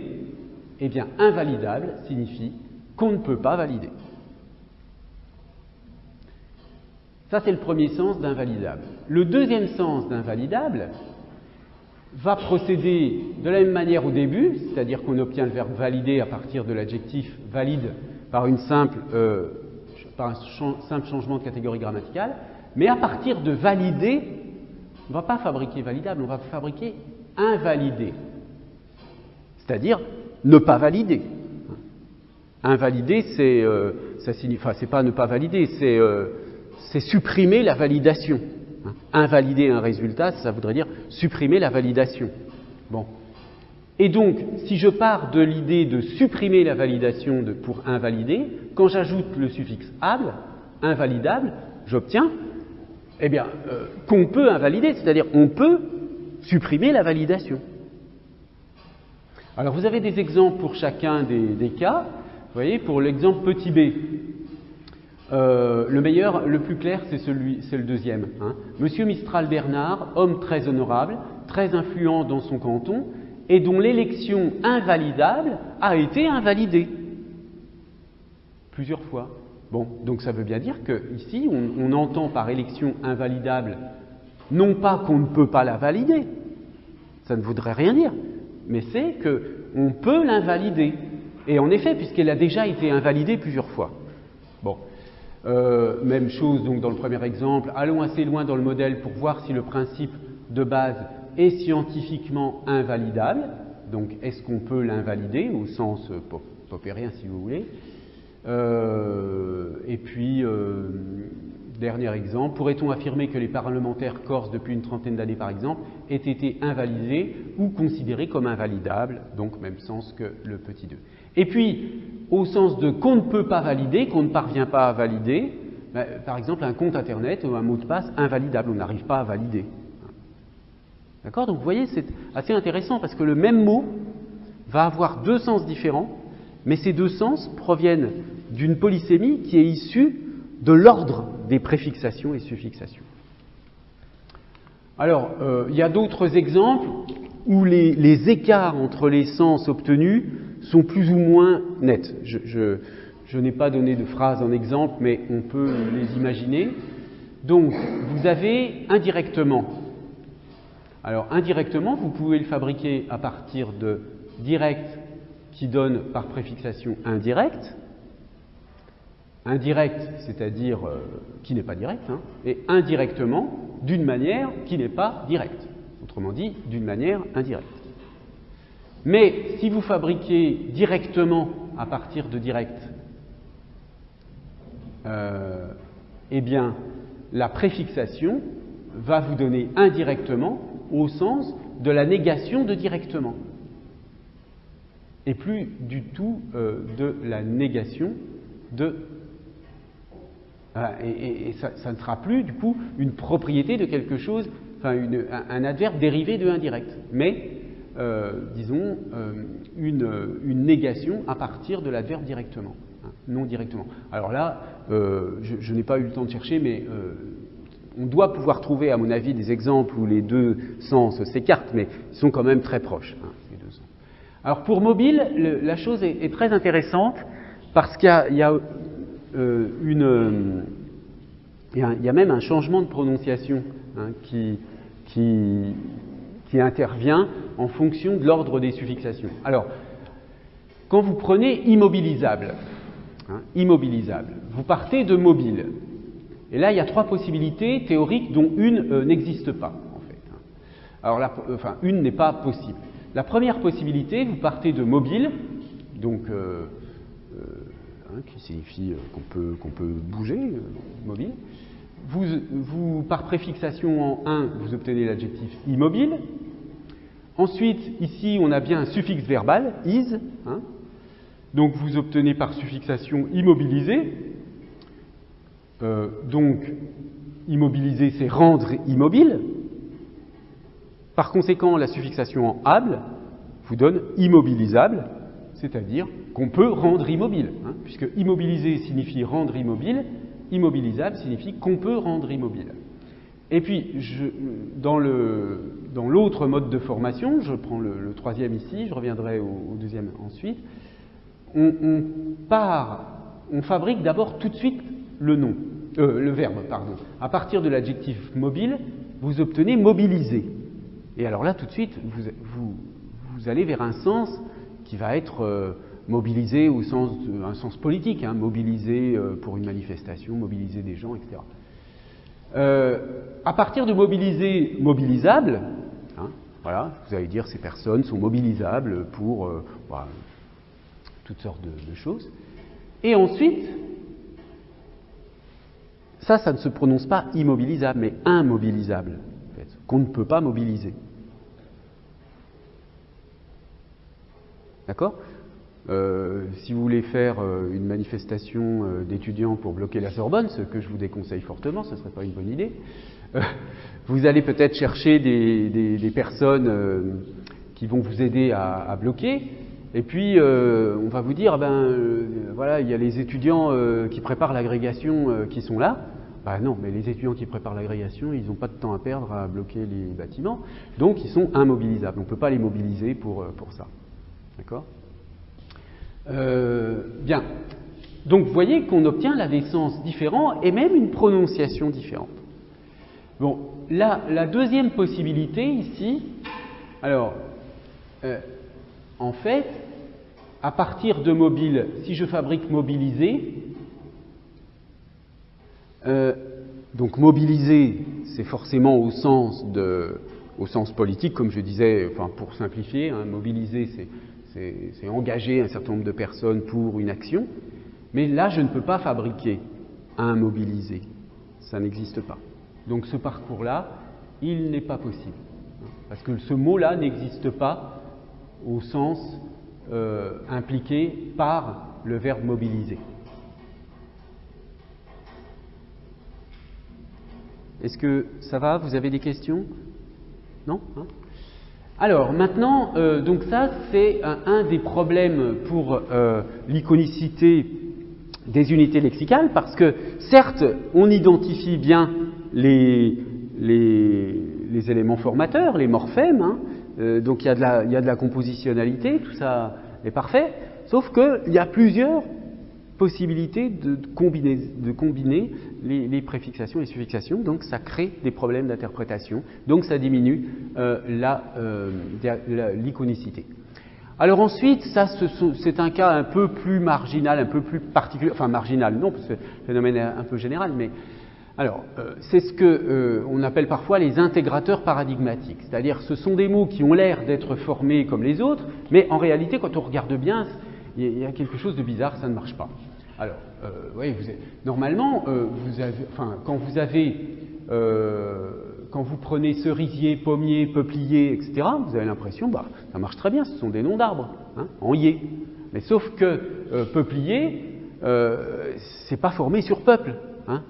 eh bien invalidable signifie qu'on ne peut pas valider. Ça, c'est le premier sens d'invalidable. Le deuxième sens d'invalidable va procéder de la même manière au début, c'est-à-dire qu'on obtient le verbe valider à partir de l'adjectif valide par un simple changement de catégorie grammaticale, mais à partir de valider, on ne va pas fabriquer validable, on va fabriquer invalidé, c'est-à-dire ne pas valider. Invalider, ça signifie, enfin, c'est pas ne pas valider, c'est supprimer la validation. Invalider un résultat, ça voudrait dire supprimer la validation. Bon. Et donc, si je pars de l'idée de supprimer la validation pour invalider, quand j'ajoute le suffixe able, invalidable, j'obtiens qu'on peut invalider, c'est-à-dire on peut supprimer la validation. Alors, vous avez des exemples pour chacun des cas. Vous voyez, pour l'exemple petit b, le meilleur, le plus clair, c'est le deuxième. Monsieur Mistral Bernard, homme très honorable, très influent dans son canton, et dont l'élection invalidable a été invalidée. Plusieurs fois. Bon, donc ça veut bien dire qu'ici, on entend par élection invalidable, non pas qu'on ne peut pas la valider, ça ne voudrait rien dire, mais c'est qu'on peut l'invalider. Et en effet, puisqu'elle a déjà été invalidée plusieurs fois. Bon. Même chose donc dans le premier exemple, allons assez loin dans le modèle pour voir si le principe de base est scientifiquement invalidable. Donc est-ce qu'on peut l'invalider au sens popérien si vous voulez. Et puis dernier exemple, pourrait-on affirmer que les parlementaires corses depuis une trentaine d'années par exemple aient été invalidés ou considérés comme invalidables, donc même sens que le petit 2. Et puis, au sens de qu'on ne peut pas valider, qu'on ne parvient pas à valider, par exemple un compte internet ou un mot de passe invalidable, on n'arrive pas à valider. D'accord? Donc vous voyez, c'est assez intéressant parce que le même mot va avoir deux sens différents, mais ces deux sens proviennent d'une polysémie qui est issue de l'ordre des préfixations et suffixations. Alors, il y a d'autres exemples où les écarts entre les sens obtenus sont plus ou moins nets. Je n'ai pas donné de phrase en exemple, mais on peut les imaginer. Donc, vous avez indirectement. Alors, indirectement, vous pouvez le fabriquer à partir de direct qui donne par préfixation indirect. Indirect, c'est-à-dire qui n'est pas direct, et indirectement d'une manière qui n'est pas directe. Autrement dit, d'une manière indirecte. Mais si vous fabriquez directement à partir de direct, eh bien, la préfixation va vous donner indirectement au sens de la négation de directement. Et plus du tout de la négation de... Et ça ne sera plus, du coup, une propriété de quelque chose, enfin un adverbe dérivé de indirect, mais, disons, une négation à partir de l'adverbe directement, non directement. Alors là, je n'ai pas eu le temps de chercher, mais on doit pouvoir trouver, à mon avis, des exemples où les deux sens s'écartent, mais ils sont quand même très proches, les deux sens. Alors pour mobile, la chose est très intéressante, parce qu'il y a il y a même un changement de prononciation qui intervient en fonction de l'ordre des suffixations. Alors, quand vous prenez immobilisable, immobilisable, vous partez de mobile. Et là, il y a trois possibilités théoriques dont une n'existe pas, en fait. Alors, une n'est pas possible. La première possibilité, vous partez de mobile, donc... qui signifie qu'on peut bouger, mobile. Vous, par préfixation en un, vous obtenez l'adjectif immobile. Ensuite, ici, on a bien un suffixe verbal, is. Donc, vous obtenez par suffixation immobilisé. Donc, immobiliser, c'est rendre immobile. Par conséquent, la suffixation en able vous donne immobilisable, c'est-à-dire qu'on peut rendre immobile, puisque immobiliser signifie rendre immobile, immobilisable signifie qu'on peut rendre immobile. Et puis, dans l'autre mode de formation, je prends le troisième ici, je reviendrai au deuxième ensuite, on fabrique d'abord tout de suite le nom. le verbe, pardon. À partir de l'adjectif mobile, vous obtenez mobiliser. Et alors là, tout de suite, vous allez vers un sens qui va être mobilisé au sens un sens politique, hein, mobiliser pour une manifestation, mobiliser des gens, etc. À partir de mobiliser, mobilisable, hein, voilà, vous allez dire ces personnes sont mobilisables pour toutes sortes de choses. Et ensuite, ça ne se prononce pas immobilisable, mais immobilisable, en fait, qu'on ne peut pas mobiliser. D'accord ? Si vous voulez faire une manifestation d'étudiants pour bloquer la Sorbonne, ce que je vous déconseille fortement, ce ne serait pas une bonne idée, vous allez peut-être chercher des personnes qui vont vous aider à bloquer, et puis on va vous dire, voilà, il y a les étudiants qui préparent l'agrégation qui sont là. Non, mais les étudiants qui préparent l'agrégation, ils n'ont pas de temps à perdre à bloquer les bâtiments, donc ils sont immobilisables. On ne peut pas les mobiliser pour ça. D'accord ? Bien. Donc vous voyez qu'on obtient là des sens différents et même une prononciation différente. Bon, là, la deuxième possibilité ici, alors, en fait, à partir de mobile, si je fabrique mobiliser, donc mobiliser, c'est forcément au sens politique, comme je disais, enfin pour simplifier, hein, mobiliser, c'est engager un certain nombre de personnes pour une action, mais là je ne peux pas fabriquer un mobilisé, ça n'existe pas. Donc ce parcours-là, il n'est pas possible, parce que ce mot-là n'existe pas au sens impliqué par le verbe mobiliser. Est-ce que ça va? Vous avez des questions? Non, hein? Alors maintenant, donc ça c'est un des problèmes pour l'iconicité des unités lexicales, parce que certes on identifie bien les éléments formateurs, les morphèmes, hein, donc il y a de la compositionnalité, tout ça est parfait, sauf qu'il y a plusieurs possibilités de combiner les préfixations et les suffixations, donc ça crée des problèmes d'interprétation, donc ça diminue l'iconicité. Alors ensuite, ça c'est un cas un peu plus marginal, un peu plus particulier, enfin marginal non, parce que le phénomène est un peu général, mais alors c'est ce que on appelle parfois les intégrateurs paradigmatiques, c'est-à-dire ce sont des mots qui ont l'air d'être formés comme les autres, mais en réalité quand on regarde bien, il y a quelque chose de bizarre, ça ne marche pas. Alors, oui, normalement, quand vous prenez cerisier, pommier, peuplier, etc., vous avez l'impression, ça marche très bien, ce sont des noms d'arbres, hein, en yé. Mais sauf que peuplier, c'est pas formé sur peuple, hein,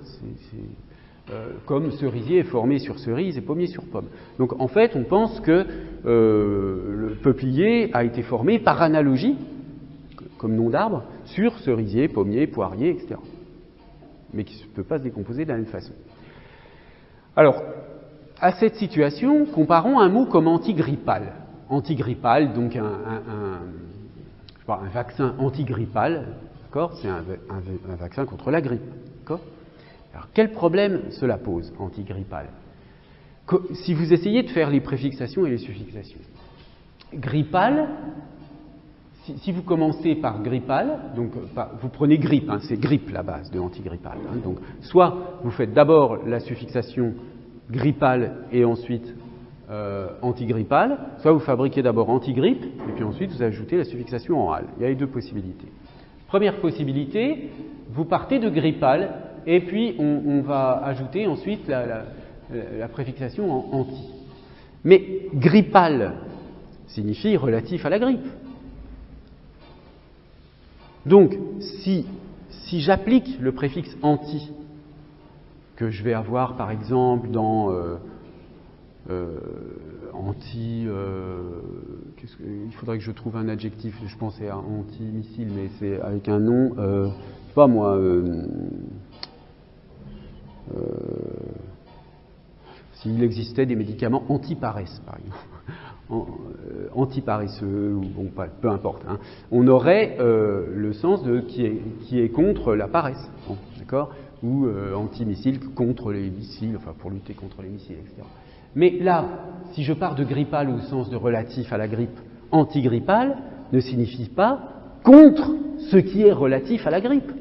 comme cerisier est formé sur cerise et pommier sur pomme. Donc en fait, on pense que le peuplier a été formé par analogie, comme nom d'arbre, sur cerisier, pommier, poirier, etc. Mais qui ne peut pas se décomposer de la même façon. Alors, à cette situation, comparons un mot comme antigrippal. Antigrippal, donc un vaccin antigrippal, d'accord ? C'est un vaccin contre la grippe, d'accord ? Alors, quel problème cela pose, antigrippal ? Si vous essayez de faire les préfixations et les suffixations. Grippal, si vous commencez par grippal, donc vous prenez grippe, hein, c'est grippe la base de antigrippal. Hein, donc soit vous faites d'abord la suffixation grippal et ensuite antigrippal, soit vous fabriquez d'abord antigrippe et puis ensuite vous ajoutez la suffixation en al. Il y a les deux possibilités. Première possibilité, vous partez de grippal et puis on va ajouter ensuite la préfixation en anti. Mais grippal signifie relatif à la grippe. Donc, si j'applique le préfixe anti, que je vais avoir par exemple dans anti, il faudrait que je trouve un adjectif, je pensais à anti-missile, mais c'est avec un nom, je sais pas moi, s'il existait des médicaments anti-paresse par exemple. Antiparesseux, ou bon, peu importe, hein, on aurait le sens de qui est contre la paresse. Bon, d'accord ? ou anti-missiles contre les missiles, enfin pour lutter contre les missiles, etc. Mais là, si je pars de grippal au sens de relatif à la grippe, antigrippal ne signifie pas contre ce qui est relatif à la grippe,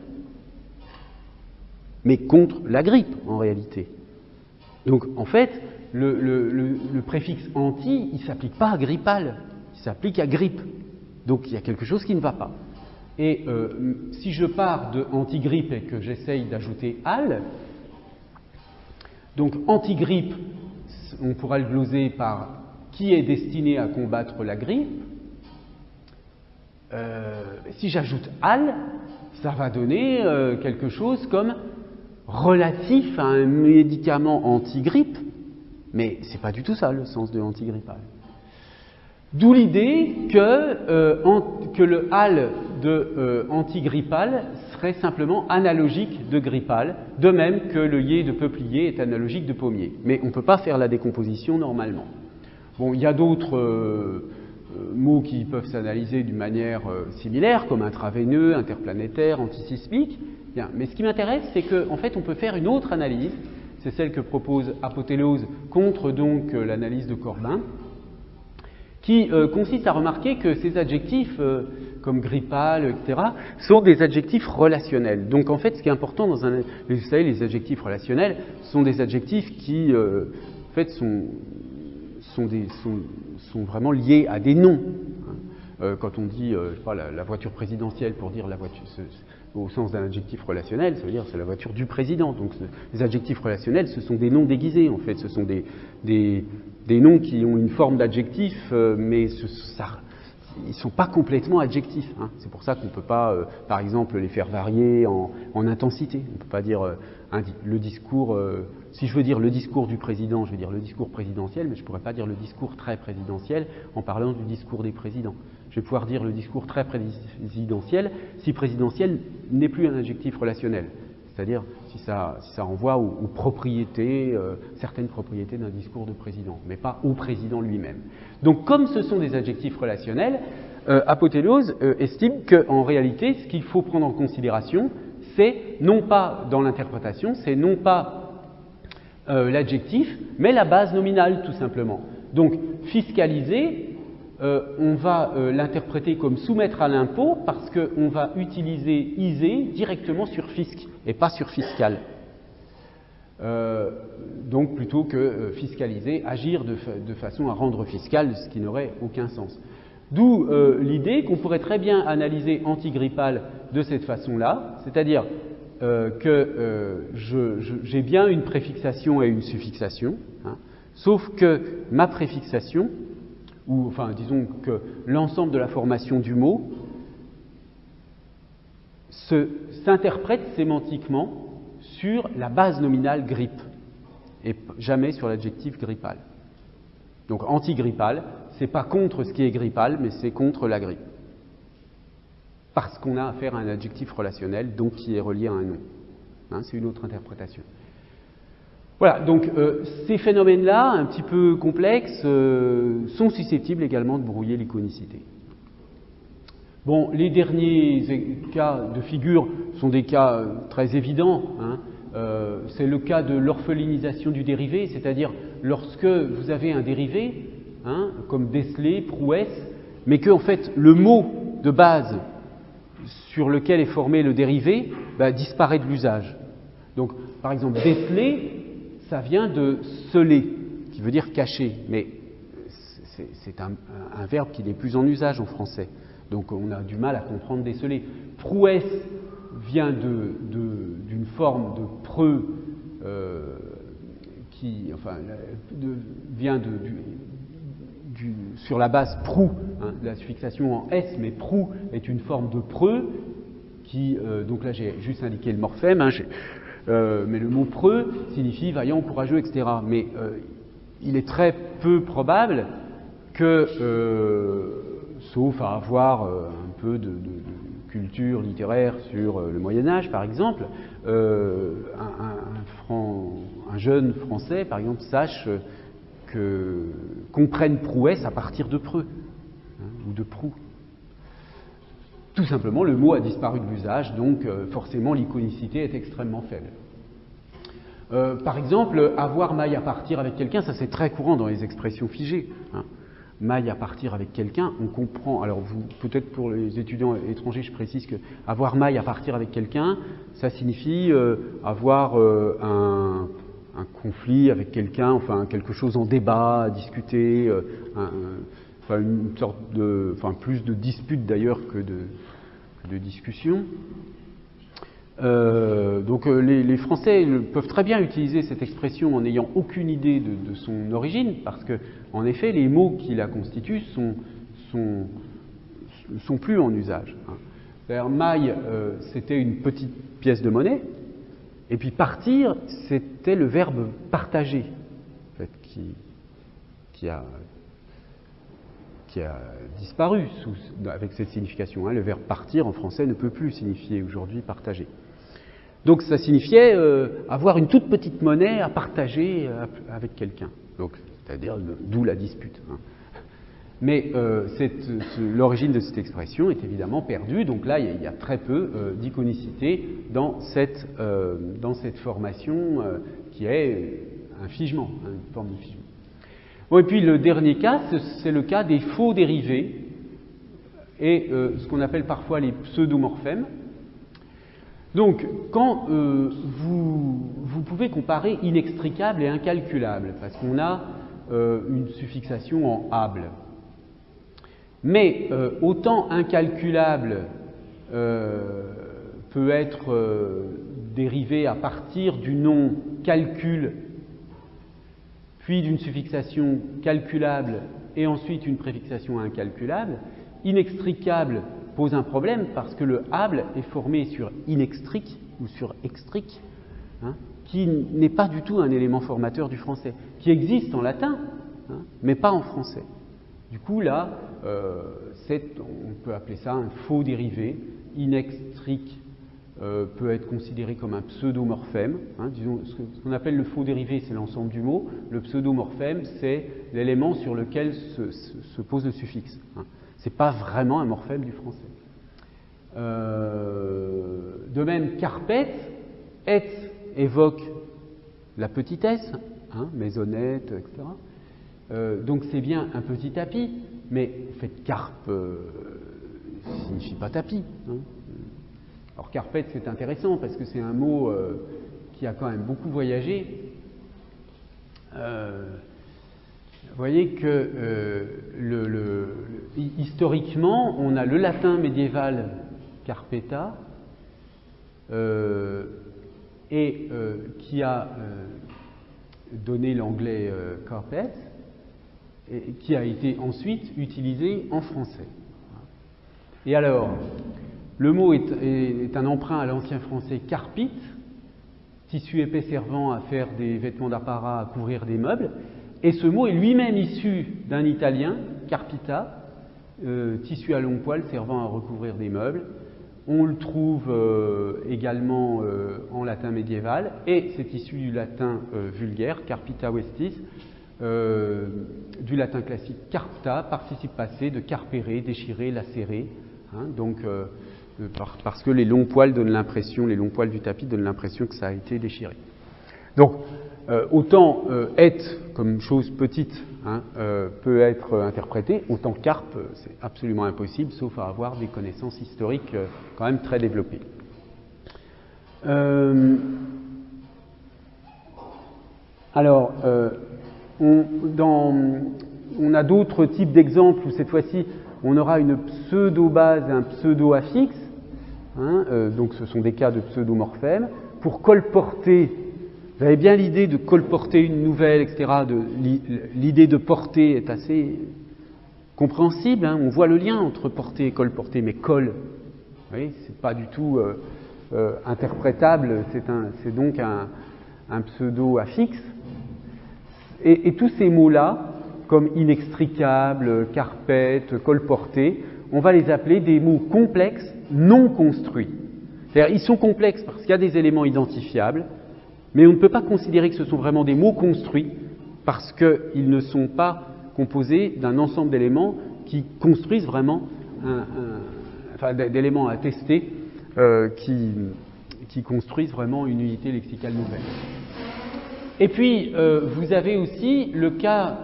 mais contre la grippe en réalité. Donc en fait, le préfixe anti, il ne s'applique pas à grippal, il s'applique à grippe. Donc il y a quelque chose qui ne va pas. Et si je pars de antigrippe et que j'essaye d'ajouter al, donc antigrippe, on pourra le gloser par qui est destiné à combattre la grippe. Si j'ajoute al, ça va donner quelque chose comme relatif à un médicament antigrippe, mais ce n'est pas du tout ça le sens de antigrippal. D'où l'idée que le al de antigrippal serait simplement analogique de grippal, de même que le yé de peuplier est analogique de pommier. Mais on ne peut pas faire la décomposition normalement. Bon, il y a d'autres mots qui peuvent s'analyser d'une manière similaire, comme intraveineux, interplanétaire, antisismique. Bien. Mais ce qui m'intéresse, c'est qu'en fait, on peut faire une autre analyse, c'est celle que propose Apothéose contre donc l'analyse de Corbin, qui consiste à remarquer que ces adjectifs, comme grippal, etc., sont des adjectifs relationnels. Donc en fait, ce qui est important dans un... Vous savez, les adjectifs relationnels sont des adjectifs qui, en fait, sont vraiment liés à des noms. Quand on dit, je sais pas, la voiture présidentielle pour dire la voiture... au sens d'un adjectif relationnel, ça veut dire c'est la voiture du président. Donc les adjectifs relationnels, ce sont des noms déguisés en fait, ce sont des noms qui ont une forme d'adjectif, mais ils ne sont pas complètement adjectifs. Hein. C'est pour ça qu'on ne peut pas, par exemple, les faire varier en intensité. On ne peut pas dire le discours, si je veux dire le discours du président, je vais dire le discours présidentiel, mais je ne pourrais pas dire le discours très présidentiel en parlant du discours des présidents. Je vais pouvoir dire le discours très présidentiel si présidentiel n'est plus un adjectif relationnel. C'est-à-dire si ça renvoie aux propriétés, certaines propriétés d'un discours de président, mais pas au président lui-même. Donc comme ce sont des adjectifs relationnels, Apothéose estime qu'en réalité, ce qu'il faut prendre en considération, c'est non pas dans l'interprétation, c'est non pas l'adjectif, mais la base nominale tout simplement. Donc fiscaliser, on va l'interpréter comme soumettre à l'impôt parce qu'on va utiliser isé directement sur fisc et pas sur fiscal. Donc plutôt que fiscaliser, agir de façon à rendre fiscal, ce qui n'aurait aucun sens. D'où l'idée qu'on pourrait très bien analyser antigrippal de cette façon-là, c'est-à-dire que j'ai bien une préfixation et une suffixation, hein, sauf que ma préfixation, ou enfin disons que l'ensemble de la formation du mot s'interprète sémantiquement sur la base nominale grippe et jamais sur l'adjectif grippal. Donc antigrippal, c'est pas contre ce qui est grippal, mais c'est contre la grippe. Parce qu'on a affaire à un adjectif relationnel, donc qui est relié à un nom. Hein, c'est une autre interprétation. Voilà, donc ces phénomènes-là, un petit peu complexes, sont susceptibles également de brouiller l'iconicité. Bon, les derniers cas de figure sont des cas très évidents. Hein. C'est le cas de l'orphelinisation du dérivé, c'est-à-dire lorsque vous avez un dérivé, hein, comme Dessler, Prouès, mais que en fait le mot de base sur lequel est formé le dérivé disparaît de l'usage. Donc, par exemple, Dessler, ça vient de sceller, qui veut dire cacher, mais c'est un verbe qui n'est plus en usage en français. Donc on a du mal à comprendre déceler. Prouès vient d'une forme de preux qui, enfin, vient sur la base prou, hein, la fixation en S, mais prou est une forme de preux qui, donc là j'ai juste indiqué le morphème, hein, mais le mot preux signifie vaillant, courageux, etc. Mais il est très peu probable que, sauf à avoir un peu de culture littéraire sur le Moyen-Âge, par exemple, un jeune Français, par exemple, sache comprenne Prouès à partir de Preux, hein, ou de Proux. Tout simplement, le mot a disparu de l'usage, donc forcément l'iconicité est extrêmement faible. Par exemple, avoir maille à partir avec quelqu'un, ça c'est très courant dans les expressions figées. Hein. Maille à partir avec quelqu'un, on comprend. Alors, peut-être pour les étudiants étrangers, je précise que avoir maille à partir avec quelqu'un, ça signifie avoir un conflit avec quelqu'un, enfin quelque chose en débat, à discuter, enfin une sorte de, enfin plus de dispute d'ailleurs que de discussion. Donc les Français peuvent très bien utiliser cette expression en n'ayant aucune idée de son origine, parce que en effet les mots qui la constituent sont plus en usage. D'ailleurs, maille, c'était une petite pièce de monnaie, et puis partir, c'était le verbe partager, en fait, qui a disparu avec cette signification. Hein. Le verbe partir en français ne peut plus signifier aujourd'hui partager. Donc ça signifiait avoir une toute petite monnaie à partager avec quelqu'un. Donc, c'est-à-dire d'où la dispute. Hein. Mais l'origine de cette expression est évidemment perdue. Donc là, il y a très peu d'iconicité dans cette formation qui est un figement, hein, une forme de figement. Bon, et puis le dernier cas, c'est le cas des faux dérivés et ce qu'on appelle parfois les pseudomorphèmes. Donc, quand vous pouvez comparer inextricable et incalculable, parce qu'on a une suffixation en able. Mais autant incalculable peut être dérivé à partir du nom calcul, puis d'une suffixation calculable et ensuite une préfixation incalculable, inextricable pose un problème parce que le able est formé sur inextrique ou sur extrique, hein, qui n'est pas du tout un élément formateur du français, qui existe en latin, hein, mais pas en français. Du coup, là, on peut appeler ça un faux dérivé. Inextrique peut être considéré comme un pseudomorphème. Hein, disons, ce qu'on appelle le faux dérivé, c'est l'ensemble du mot. Le pseudomorphème, c'est l'élément sur lequel se pose le suffixe. Hein. Ce n'est pas vraiment un morphème du français. De même, carpette, et évoque la petitesse, hein, maisonnette, etc. Donc c'est bien un petit tapis, mais en fait carpe signifie pas tapis. Hein. Alors carpette, c'est intéressant parce que c'est un mot qui a quand même beaucoup voyagé. Vous voyez que historiquement, on a le latin médiéval carpeta qui a donné l'anglais carpet et qui a été ensuite utilisé en français. Et alors, le mot est un emprunt à l'ancien français carpit, tissu épais servant à faire des vêtements d'apparat, à couvrir des meubles. Et ce mot est lui-même issu d'un italien, carpita, tissu à long poil servant à recouvrir des meubles. On le trouve également en latin médiéval, et c'est issu du latin vulgaire, carpita vestis, du latin classique carpta, participe passé de carpere, déchirer, lacérer. Hein, donc, parce que les longs poils donnent l'impression, les longs poils du tapis donnent l'impression que ça a été déchiré. Donc, autant être comme chose petite, hein, peut être interprété, autant carpe, c'est absolument impossible, sauf à avoir des connaissances historiques quand même très développées. Alors, on a d'autres types d'exemples où cette fois-ci on aura une pseudo-base et un pseudo-affixe, hein, donc ce sont des cas de pseudomorphème. Pour colporter, vous avez bien l'idée de colporter une nouvelle, etc. L'idée de porter est assez compréhensible, hein, on voit le lien entre porter et colporter, mais col, c'est pas du tout interprétable, c'est donc un pseudo-affixe. Et tous ces mots-là, comme inextricable, carpette, colporter, on va les appeler des mots complexes non construits. C'est-à-dire, ils sont complexes parce qu'il y a des éléments identifiables, mais on ne peut pas considérer que ce sont vraiment des mots construits parce qu'ils ne sont pas composés d'un ensemble d'éléments qui construisent vraiment, d'éléments à tester qui construisent vraiment une unité lexicale nouvelle. Et puis, vous avez aussi le cas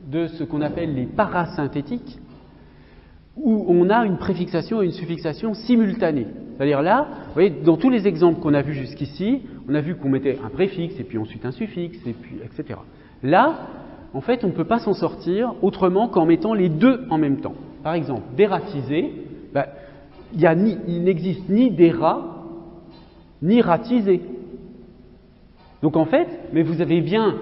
de ce qu'on appelle les parasynthétiques, où on a une préfixation et une suffixation simultanées. C'est-à-dire là, vous voyez, dans tous les exemples qu'on a vus jusqu'ici, on a vu qu'on mettait un préfixe, et puis ensuite un suffixe, et puis etc. Là, en fait, on ne peut pas s'en sortir autrement qu'en mettant les deux en même temps. Par exemple, dératisé, il n'existe ni déra, ni ratisé. Donc en fait, mais vous avez bien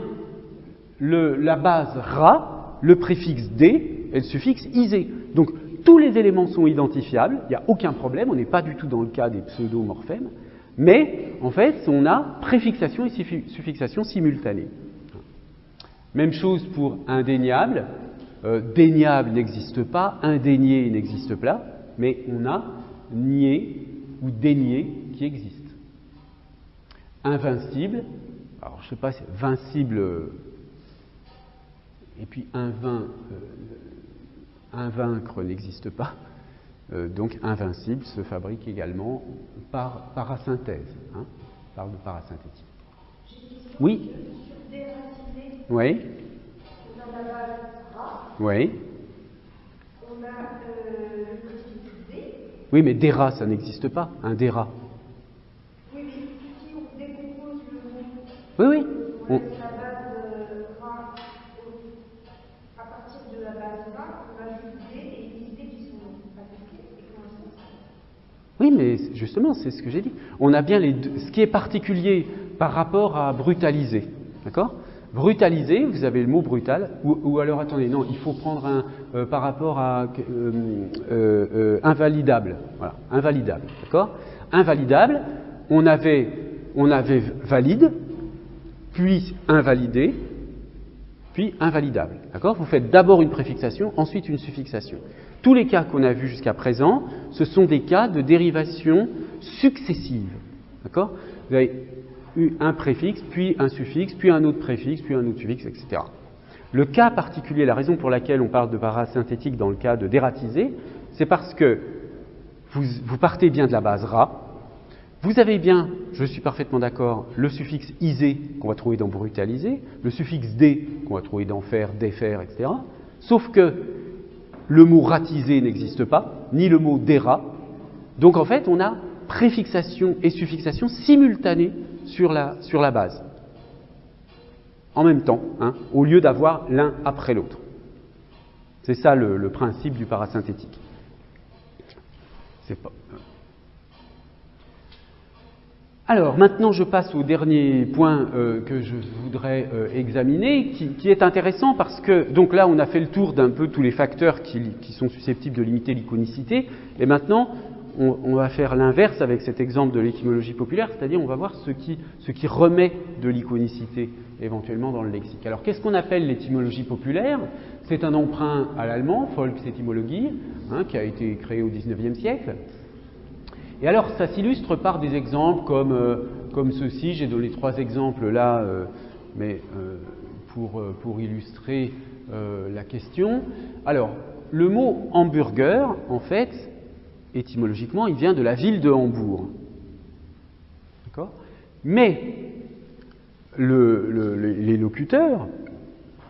la base ra, le préfixe dé et le suffixe isé. Donc tous les éléments sont identifiables, il n'y a aucun problème, on n'est pas du tout dans le cas des pseudo-morphèmes, mais en fait, on a préfixation et suffixation simultanées. Même chose pour indéniable. Déniable n'existe pas, indénié n'existe pas, mais on a nié ou dénié qui existe. Invincible, alors je ne sais pas, vincible, et puis invaincre n'existe pas, donc invincible se fabrique également par parasynthèse, hein, on parle de parasynthétique. Oui. Oui. On a la base ra. Oui. On a le préfixe dé. Oui, mais déra, ça n'existe pas, un déra. Oui, mais si on décompose le mot, Oui, oui. on laisse la base ra à partir de la base ra, on ajoute dé et isé qui sont appliqués et qu'on a. Oui, mais justement, c'est ce que j'ai dit. On a bien les deux. Ce qui est particulier par rapport à brutaliser, d'accord ? Brutaliser, vous avez le mot brutal, ou alors attendez, non, il faut prendre un par rapport à invalidable, voilà, invalidable, d'accord ? Invalidable, on avait valide, puis invalidé, puis invalidable, d'accord ? Vous faites d'abord une préfixation, ensuite une suffixation. Tous les cas qu'on a vus jusqu'à présent, ce sont des cas de dérivation successive, d'accord ? Vous avez un préfixe, puis un suffixe, puis un autre préfixe, puis un autre suffixe, etc. Le cas particulier, la raison pour laquelle on parle de parasynthétique dans le cas de dératisé, c'est parce que vous partez bien de la base ra, vous avez bien, je suis parfaitement d'accord, le suffixe isé qu'on va trouver dans brutaliser, le suffixe dé qu'on va trouver dans faire, défaire, etc. Sauf que le mot ratisé n'existe pas, ni le mot déra. Donc en fait, on a préfixation et suffixation simultanées sur la base, en même temps, hein, au lieu d'avoir l'un après l'autre. C'est ça le principe du parasynthétique. C'est pas... Alors, maintenant, je passe au dernier point que je voudrais examiner, qui est intéressant parce que, donc là, on a fait le tour d'un peu tous les facteurs qui sont susceptibles de limiter l'iconicité, et maintenant, on va faire l'inverse avec cet exemple de l'étymologie populaire, c'est-à-dire on va voir ce qui remet de l'iconicité éventuellement dans le lexique. Alors qu'est-ce qu'on appelle l'étymologie populaire ? C'est un emprunt à l'allemand, Volksetymologie, hein, qui a été créé au XIXe siècle. Et alors ça s'illustre par des exemples comme ceci, j'ai donné 3 exemples là, mais pour illustrer la question. Alors, le mot hamburger, en fait, étymologiquement, il vient de la ville de Hambourg. D'accord ? Mais les locuteurs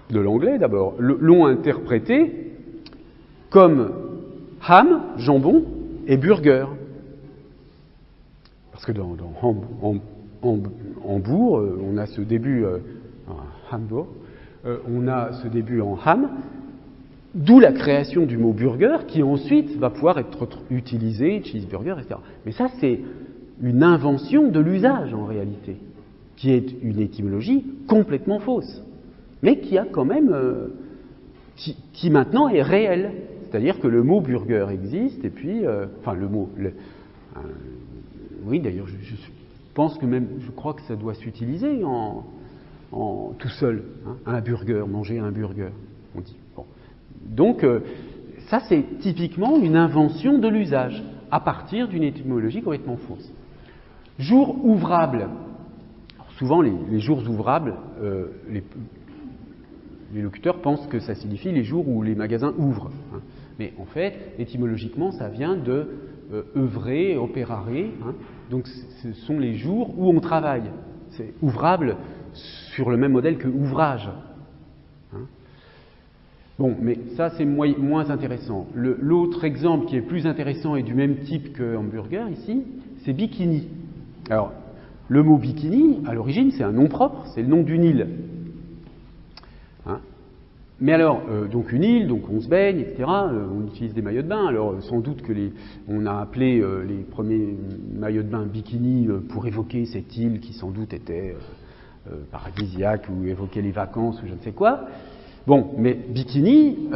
de l'anglais, d'abord, l'ont interprété comme ham, jambon, et burger. Parce que dans Hambourg, on a ce début, Hambourg, on a ce début en ham, d'où la création du mot burger, qui ensuite va pouvoir être utilisé, cheeseburger, etc. Mais ça, c'est une invention de l'usage, en réalité, qui est une étymologie complètement fausse, mais qui a quand même, qui maintenant est réelle. C'est-à-dire que le mot burger existe, et puis, oui, d'ailleurs, je pense que même, je crois que ça doit s'utiliser en tout seul, hein, un burger, manger un burger, on dit. Bon. Donc, ça, c'est typiquement une invention de l'usage, à partir d'une étymologie complètement fausse. Jour ouvrable. Alors, souvent, les jours ouvrables, les locuteurs pensent que ça signifie les jours où les magasins ouvrent. Hein. Mais en fait, étymologiquement, ça vient de œuvrer, operare. Hein. Donc, ce sont les jours où on travaille. C'est ouvrable, sur le même modèle que ouvrage. Hein. Bon, mais ça c'est moins intéressant. L'autre exemple qui est plus intéressant et du même type que hamburger ici, c'est bikini. Alors, le mot bikini, à l'origine, c'est un nom propre, c'est le nom d'une île. Hein. Mais alors, donc une île, donc on se baigne, etc. On utilise des maillots de bain. Alors, sans doute que on a appelé les premiers maillots de bain bikini pour évoquer cette île qui sans doute était paradisiaque ou évoquer les vacances ou je ne sais quoi. Bon, mais bikini,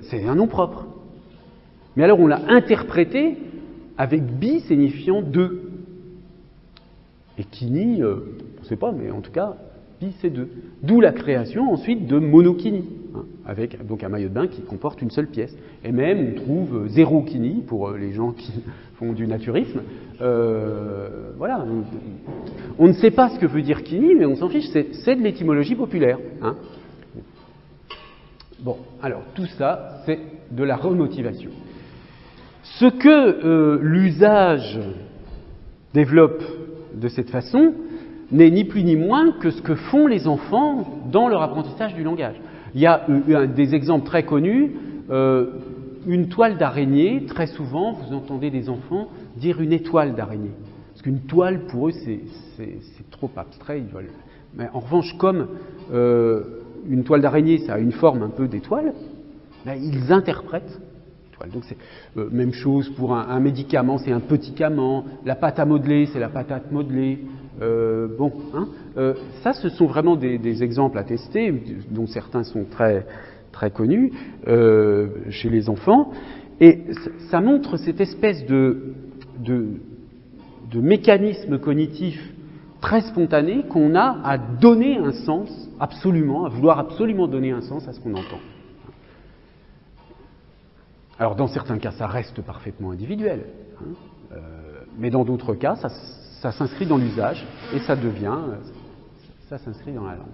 c'est un nom propre. Mais alors, on l'a interprété avec bi signifiant deux. Et kini, on ne sait pas, mais en tout cas, bi c'est deux. D'où la création ensuite de monokini, hein, avec donc un maillot de bain qui comporte une seule pièce. Et même, on trouve zéro kini pour les gens qui font du naturisme. Voilà. On ne sait pas ce que veut dire kini, mais on s'en fiche, c'est de l'étymologie populaire. Hein. Bon, alors tout ça, c'est de la remotivation. Ce que l'usage développe de cette façon n'est ni plus ni moins que ce que font les enfants dans leur apprentissage du langage. Il y a des exemples très connus, une toile d'araignée, très souvent vous entendez des enfants dire une étoile d'araignée. Parce qu'une toile pour eux c'est trop abstrait, ils veulent. Mais en revanche, comme une toile d'araignée ça a une forme un peu d'étoile, ben, ils interprètent. Donc c'est même chose pour un médicament, c'est un petit-cament, la pâte à modeler, c'est la patate modelée. Bon, hein, ça ce sont vraiment des exemples à tester, dont certains sont très, très connus chez les enfants, et ça montre cette espèce de mécanisme cognitif très spontané qu'on a à donner un sens, absolument, à vouloir absolument donner un sens à ce qu'on entend. Alors, dans certains cas, ça reste parfaitement individuel, hein, mais dans d'autres cas, ça s'inscrit dans l'usage et ça s'inscrit dans la langue.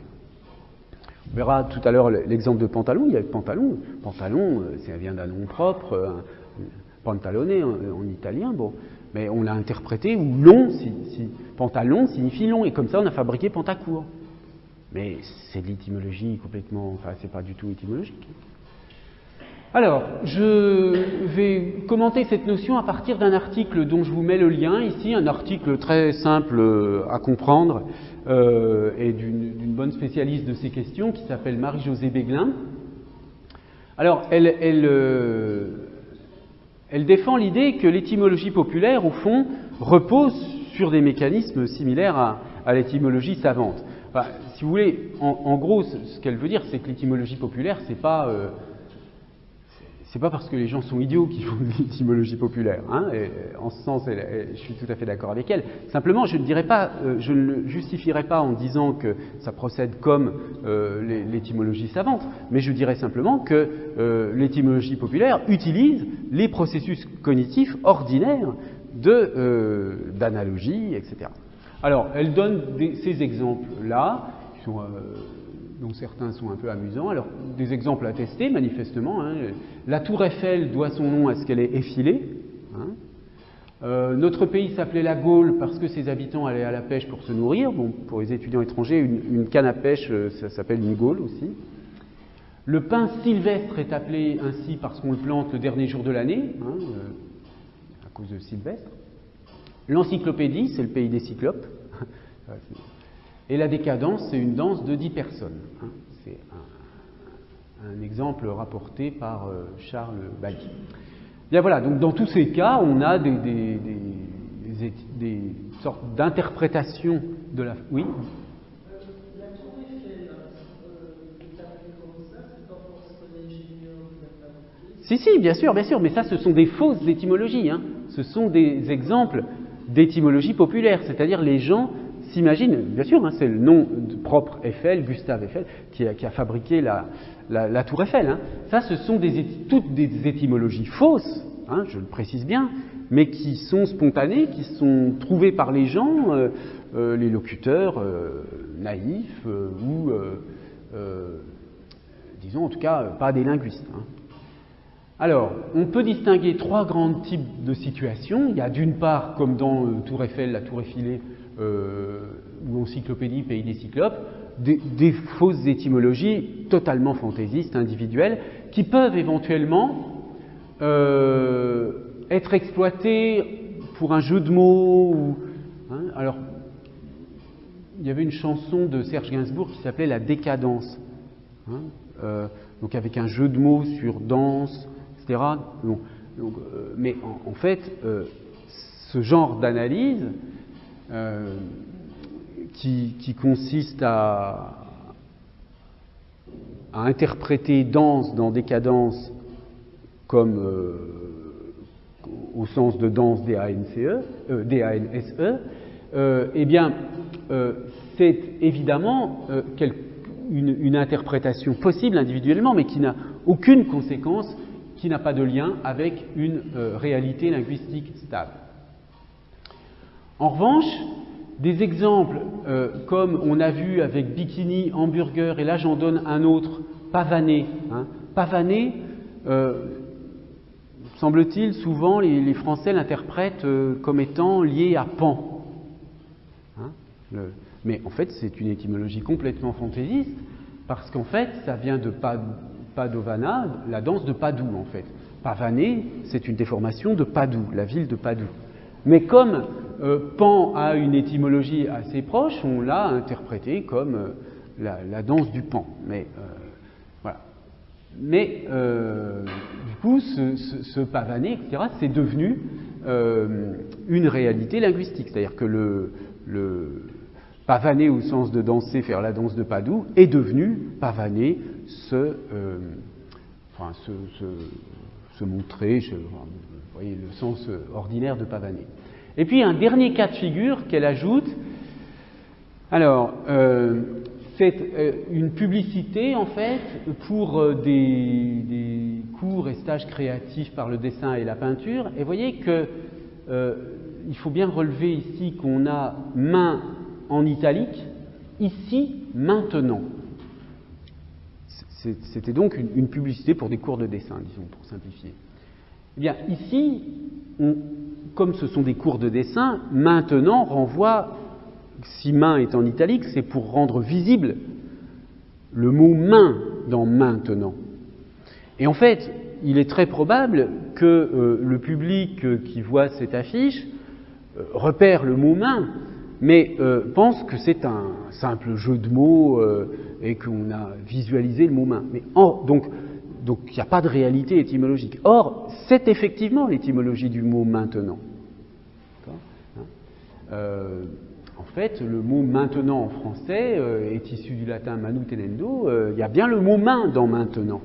On verra tout à l'heure l'exemple de pantalon. Il y a pantalon. Pantalon, ça vient d'un nom propre, pantalone en italien, bon, mais on l'a interprété où long, pantalon signifie long, et comme ça, on a fabriqué pantacourt. Mais c'est de l'étymologie complètement, enfin, c'est pas du tout étymologique. Alors, je vais commenter cette notion à partir d'un article dont je vous mets le lien ici, un article très simple à comprendre et d'une bonne spécialiste de ces questions qui s'appelle Marie-Josée Béglin. Alors, elle défend l'idée que l'étymologie populaire, au fond, repose sur des mécanismes similaires à l'étymologie savante. Enfin, si vous voulez, en gros, ce qu'elle veut dire, c'est que l'étymologie populaire, c'est pas parce que les gens sont idiots qu'ils font de l'étymologie populaire. Hein, et en ce sens, je suis tout à fait d'accord avec elle. Simplement, je ne le justifierai pas en disant que ça procède comme l'étymologie savante, mais je dirais simplement que l'étymologie populaire utilise les processus cognitifs ordinaires d'analogie, etc. Alors, elle donne ces exemples-là, qui sont... dont certains sont un peu amusants. Alors, des exemples à tester, manifestement. Hein. La tour Eiffel doit son nom à ce qu'elle est effilée. Hein. Notre pays s'appelait la Gaule parce que ses habitants allaient à la pêche pour se nourrir. Bon, pour les étudiants étrangers, une canne à pêche, ça s'appelle une Gaule aussi. Le pin sylvestre est appelé ainsi parce qu'on le plante le dernier jour de l'année, hein, à cause de Sylvestre. L'encyclopédie, c'est le pays des cyclopes. Et la décadence, c'est une danse de 10 personnes. Hein. C'est un exemple rapporté par Charles Bailly. Bien voilà, donc dans tous ces cas, on a des sortes d'interprétations de la... Oui. La tour Eiffel, est appelée comme ça, c'est pas forcément l'ingénieur qui l'a fabriqué. Si, bien sûr, mais ça, ce sont des fausses étymologies. Hein. Ce sont des exemples d'étymologie populaire, c'est-à-dire les gens s'imagine, bien sûr, hein, c'est le nom propre Eiffel, Gustave Eiffel, qui a fabriqué la tour Eiffel. Hein. Ça, ce sont toutes des étymologies fausses, hein, je le précise bien, mais qui sont spontanées, qui sont trouvées par les gens, les locuteurs naïfs, ou, disons en tout cas, pas des linguistes. Hein. Alors, on peut distinguer trois grands types de situations. Il y a d'une part, comme dans Tour Eiffel, la tour effilée, ou Encyclopédie Pays des Cyclopes, des fausses étymologies totalement fantaisistes, individuelles, qui peuvent éventuellement être exploitées pour un jeu de mots. Alors, il y avait une chanson de Serge Gainsbourg qui s'appelait La Décadence, donc avec un jeu de mots sur danse, etc. Mais en fait, ce genre d'analyse qui consiste à interpréter danse dans décadence comme au sens de danse D-A-N-S-E, eh bien, c'est évidemment une interprétation possible individuellement, mais qui n'a aucune conséquence, qui n'a pas de lien avec une réalité linguistique stable. En revanche, des exemples comme on a vu avec bikini, hamburger, et là j'en donne un autre, pavané. Pavané, semble-t-il, souvent les Français l'interprètent comme étant lié à pan. Mais en fait, c'est une étymologie complètement fantaisiste, parce qu'en fait, ça vient de Padovana, la danse de Padoue, en fait. Pavané, c'est une déformation de Padoue, la ville de Padoue. Mais comme pan a une étymologie assez proche, on l'a interprété comme la danse du pan. Mais voilà. Mais du coup, ce pavané, etc., c'est devenu une réalité linguistique. C'est-à-dire que le pavaner au sens de danser, faire la danse de Padoue, est devenu pavaner, se montrer, vous voyez le sens ordinaire de pavaner. Et puis un dernier cas de figure qu'elle ajoute, alors c'est une publicité en fait pour des cours et stages créatifs par le dessin et la peinture, et vous voyez que il faut bien relever ici qu'on a main en italique, ici maintenant. C'était donc une publicité pour des cours de dessin, disons, pour simplifier. Eh bien, ici, comme ce sont des cours de dessin, maintenant renvoie, si main est en italique, c'est pour rendre visible le mot main dans maintenant. Et en fait, il est très probable que le public qui voit cette affiche repère le mot main, mais pense que c'est un simple jeu de mots et qu'on a visualisé le mot main. Mais donc il n'y a pas de réalité étymologique. Or, c'est effectivement l'étymologie du mot maintenant. En fait, le mot maintenant en français est issu du latin manutenendo. Il y a bien le mot main dans maintenant.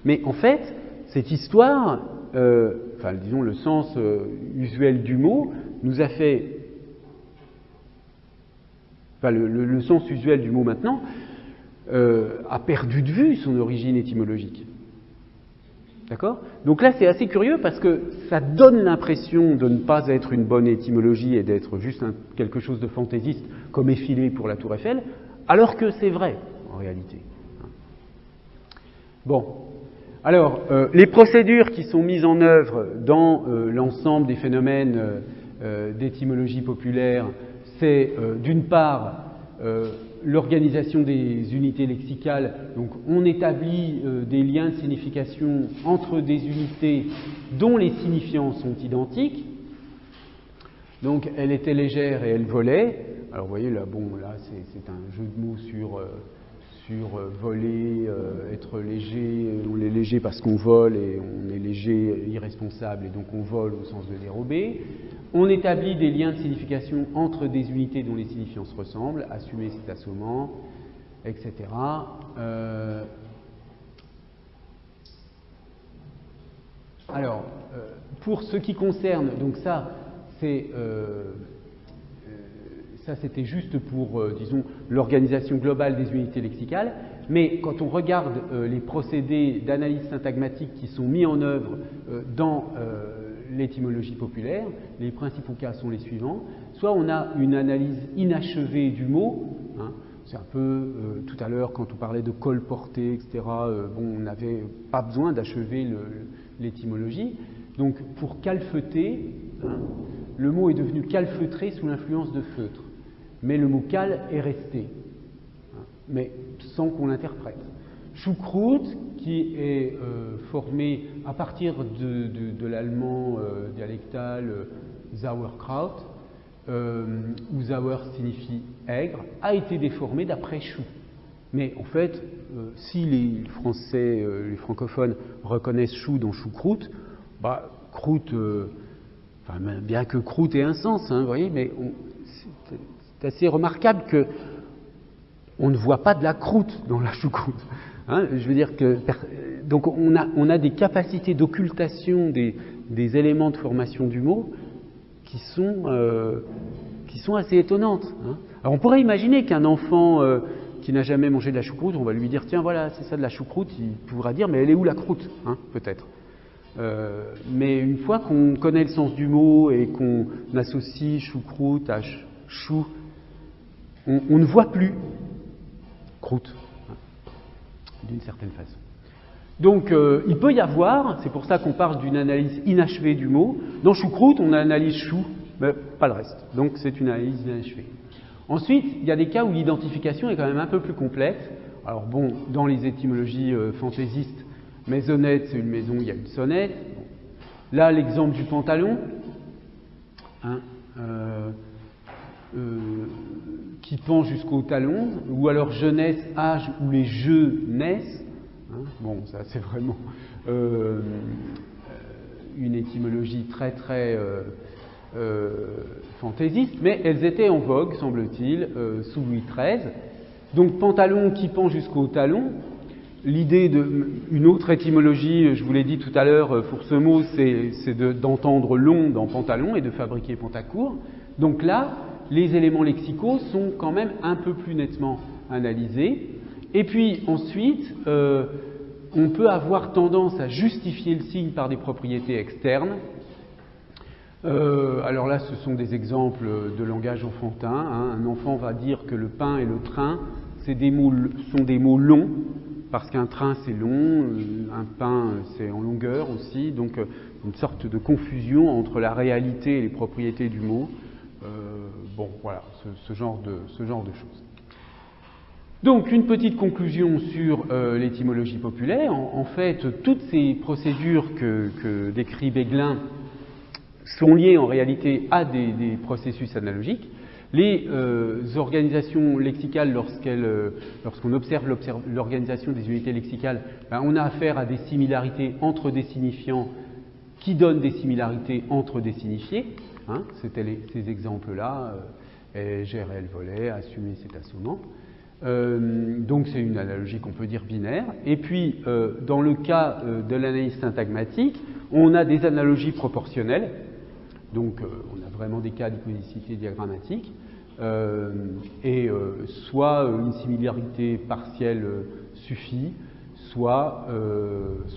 Mais en fait, cette histoire, disons le sens usuel du mot, nous a fait. Le sens usuel du mot maintenant a perdu de vue son origine étymologique. D'accord ? Donc là, c'est assez curieux parce que ça donne l'impression de ne pas être une bonne étymologie et d'être juste quelque chose de fantaisiste comme effilé pour la Tour Eiffel, alors que c'est vrai en réalité. Bon. Alors, les procédures qui sont mises en œuvre dans l'ensemble des phénomènes d'étymologie populaire, c'est d'une part l'organisation des unités lexicales. Donc on établit des liens de signification entre des unités dont les signifiants sont identiques. Donc elle était légère et elle volait. Alors vous voyez là, c'est un jeu de mots sur voler, être léger. On est léger parce qu'on vole et on est léger, irresponsable, et donc on vole au sens de dérober. On établit des liens de signification entre des unités dont les signifiants se ressemblent, assumer c'est assommant, etc. Alors, pour ce qui concerne, donc ça c'était juste pour, disons, l'organisation globale des unités lexicales, mais quand on regarde les procédés d'analyse syntagmatique qui sont mis en œuvre dans l'étymologie populaire, les principaux cas sont les suivants. Soit on a une analyse inachevée du mot, c'est un peu, tout à l'heure quand on parlait de colporter, etc., on n'avait pas besoin d'achever l'étymologie. Donc pour calfeuter, le mot est devenu calfeutré sous l'influence de feutre. mais le mot cal est resté, mais sans qu'on l'interprète. Choucroute, qui est formé à partir de l'allemand dialectal Sauerkraut, où Sauer signifie aigre, a été déformé d'après chou. Mais en fait, si les Français, les francophones reconnaissent chou dans choucroute, bah, croûte, enfin, bien que croûte ait un sens, hein, vous voyez, mais c'est assez remarquable que on ne voit pas de la croûte dans la choucroute. Hein, je veux dire que donc on a des capacités d'occultation des éléments de formation du mot qui sont assez étonnantes. Hein. Alors on pourrait imaginer qu'un enfant qui n'a jamais mangé de la choucroute, on va lui dire tiens voilà c'est ça de la choucroute, il pourra dire mais elle est où la croûte, hein, peut-être. Mais une fois qu'on connaît le sens du mot et qu'on associe choucroute à chou, on ne voit plus croûte, hein, d'une certaine façon. Donc il peut y avoir, c'est pour ça qu'on parle d'une analyse inachevée du mot. Dans choucroute, on analyse chou, mais pas le reste. Donc c'est une analyse inachevée. Ensuite, il y a des cas où l'identification est quand même un peu plus complexe. Alors bon, dans les étymologies fantaisistes, maisonnette, c'est une maison, il y a une sonnette. Bon. Là, l'exemple du pantalon, hein, qui pend jusqu'au talon, ou alors jeunesse, âge, où les jeux naissent. Hein, bon, ça c'est vraiment une étymologie très très fantaisiste, mais elles étaient en vogue, semble-t-il, sous Louis XIII. Donc pantalon qui pend jusqu'au talon. L'idée une autre étymologie, je vous l'ai dit tout à l'heure, pour ce mot, c'est d'entendre long dans pantalon et de fabriquer pantacourt. Donc là, les éléments lexicaux sont quand même un peu plus nettement analysés. Et puis ensuite, on peut avoir tendance à justifier le signe par des propriétés externes. Alors là, ce sont des exemples de langage enfantin. Hein. Un enfant va dire que le pain et le train sont des mots longs, parce qu'un train c'est long, un pain c'est en longueur aussi, donc une sorte de confusion entre la réalité et les propriétés du mot. Bon, voilà, ce genre de choses. Donc, une petite conclusion sur l'étymologie populaire. En fait, toutes ces procédures que décrit Béglin sont liées en réalité à des processus analogiques. Les organisations lexicales, lorsqu'on observe l'organisation des unités lexicales, ben, on a affaire à des similarités entre des signifiants qui donnent des similarités entre des signifiés. Hein, c'était ces exemples-là, GRL volet, assumer c'est assomant. Donc c'est une analogie qu'on peut dire binaire. Et puis, dans le cas de l'analyse syntagmatique, on a des analogies proportionnelles. Donc on a vraiment des cas d'iconicité diagrammatique. Soit une similarité partielle suffit, soit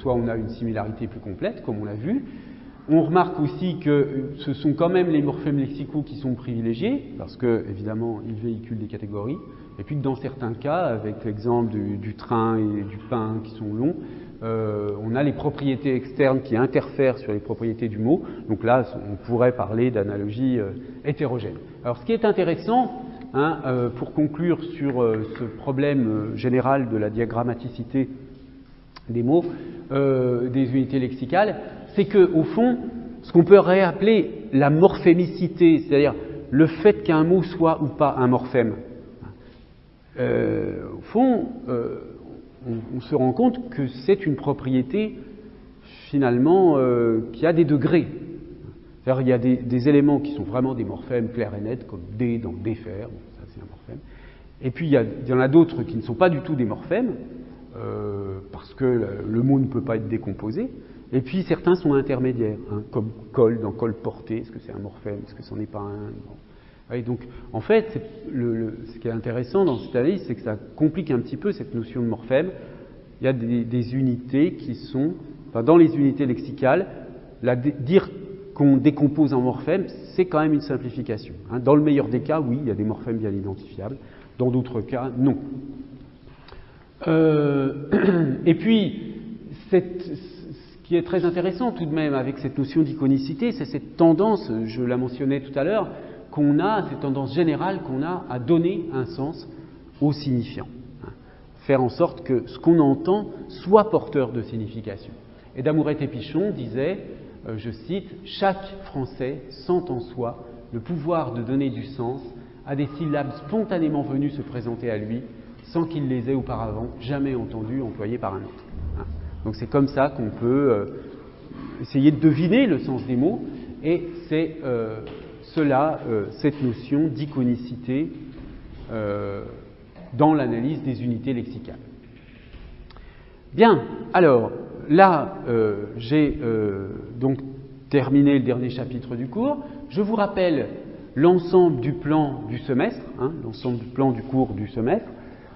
on a une similarité plus complète, comme on l'a vu. On remarque aussi que ce sont quand même les morphèmes lexicaux qui sont privilégiés, parce que, évidemment, ils véhiculent des catégories, et puis que dans certains cas, avec l'exemple du train et du pain qui sont longs, on a les propriétés externes qui interfèrent sur les propriétés du mot. Donc là, on pourrait parler d'analogie hétérogène. Alors, ce qui est intéressant, hein, pour conclure sur ce problème général de la diagrammaticité des mots, des unités lexicales, c'est qu'au fond, ce qu'on peut réappeler la morphémicité, c'est-à-dire le fait qu'un mot soit ou pas un morphème, au fond, on se rend compte que c'est une propriété, finalement, qui a des degrés. C'est-à-dire il y a des éléments qui sont vraiment des morphèmes clairs et nets, comme D dans défaire, bon, ça c'est un morphème. Et puis il y en a d'autres qui ne sont pas du tout des morphèmes, parce que le mot ne peut pas être décomposé. Et puis certains sont intermédiaires, hein, comme col dans colporté, est-ce que c'est un morphème, est-ce que ce n'en est pas un bon. Et donc, en fait, ce qui est intéressant dans cette analyse, c'est que ça complique un petit peu cette notion de morphème. Il y a des unités qui sont, enfin, dans les unités lexicales, dire qu'on décompose en morphème, c'est quand même une simplification. Hein. Dans le meilleur des cas, oui, il y a des morphèmes bien identifiables. Dans d'autres cas, non. Et puis, ce qui est très intéressant tout de même avec cette notion d'iconicité, c'est cette tendance, je la mentionnais tout à l'heure, qu'on a, cette tendance générale qu'on a à donner un sens au signifiant. Faire en sorte que ce qu'on entend soit porteur de signification. Et Damouret-Épichon disait, je cite, « Chaque Français sent en soi le pouvoir de donner du sens à des syllabes spontanément venues se présenter à lui, sans qu'il les ait auparavant jamais entendues employées par un autre. » Donc c'est comme ça qu'on peut essayer de deviner le sens des mots, et c'est cela, cette notion d'iconicité dans l'analyse des unités lexicales. Bien, alors là, j'ai donc terminé le dernier chapitre du cours. Je vous rappelle l'ensemble du plan du semestre, l'ensemble du plan du cours du semestre.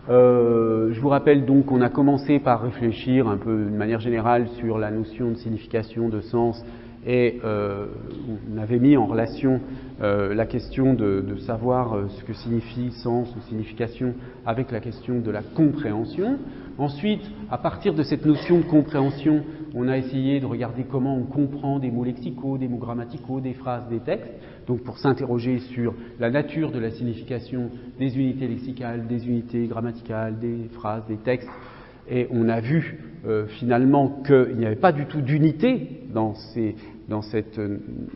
Je vous rappelle donc qu'on a commencé par réfléchir un peu d'une manière générale sur la notion de signification, de sens, et on avait mis en relation la question de savoir ce que signifie sens ou signification avec la question de la compréhension. Ensuite, à partir de cette notion de compréhension, on a essayé de regarder comment on comprend des mots lexicaux, des mots grammaticaux, des phrases, des textes, donc pour s'interroger sur la nature de la signification des unités lexicales, des unités grammaticales, des phrases, des textes. Et on a vu finalement qu'il n'y avait pas du tout d'unité dans cette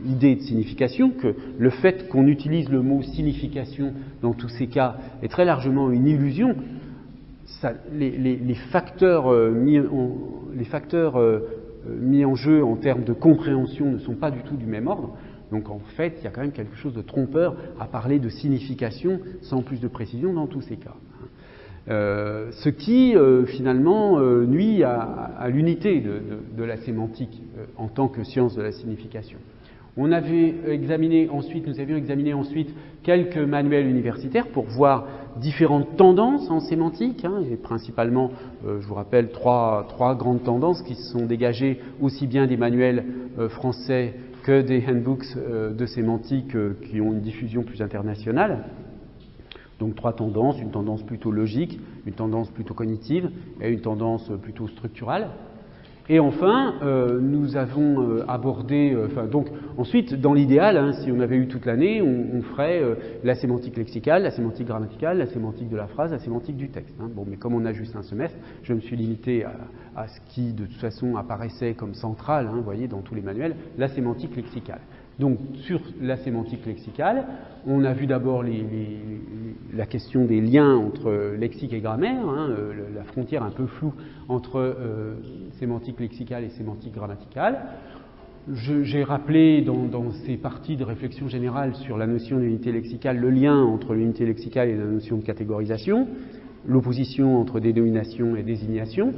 idée de signification, que le fait qu'on utilise le mot signification dans tous ces cas est très largement une illusion. Les facteurs mis en jeu en termes de compréhension ne sont pas du tout du même ordre. Donc en fait, il y a quand même quelque chose de trompeur à parler de signification sans plus de précision dans tous ces cas. Ce qui finalement nuit à l'unité de la sémantique en tant que science de la signification. Nous avions examiné ensuite quelques manuels universitaires pour voir différentes tendances en sémantique, et principalement, je vous rappelle, trois grandes tendances qui se sont dégagées aussi bien des manuels français que des handbooks de sémantique qui ont une diffusion plus internationale. Donc trois tendances, une tendance plutôt logique, une tendance plutôt cognitive et une tendance plutôt structurale. Et enfin, nous avons abordé, donc ensuite, dans l'idéal, si on avait eu toute l'année, on ferait la sémantique lexicale, la sémantique grammaticale, la sémantique de la phrase, la sémantique du texte. Bon, mais comme on a juste un semestre, je me suis limité à ce qui, de toute façon, apparaissait comme central, vous voyez, dans tous les manuels, la sémantique lexicale. Donc, sur la sémantique lexicale, on a vu d'abord la question des liens entre lexique et grammaire, la frontière un peu floue entre sémantique lexicale et sémantique grammaticale. J'ai rappelé dans ces parties de réflexion générale sur la notion d'unité lexicale le lien entre l'unité lexicale et la notion de catégorisation, l'opposition entre dénomination et désignation.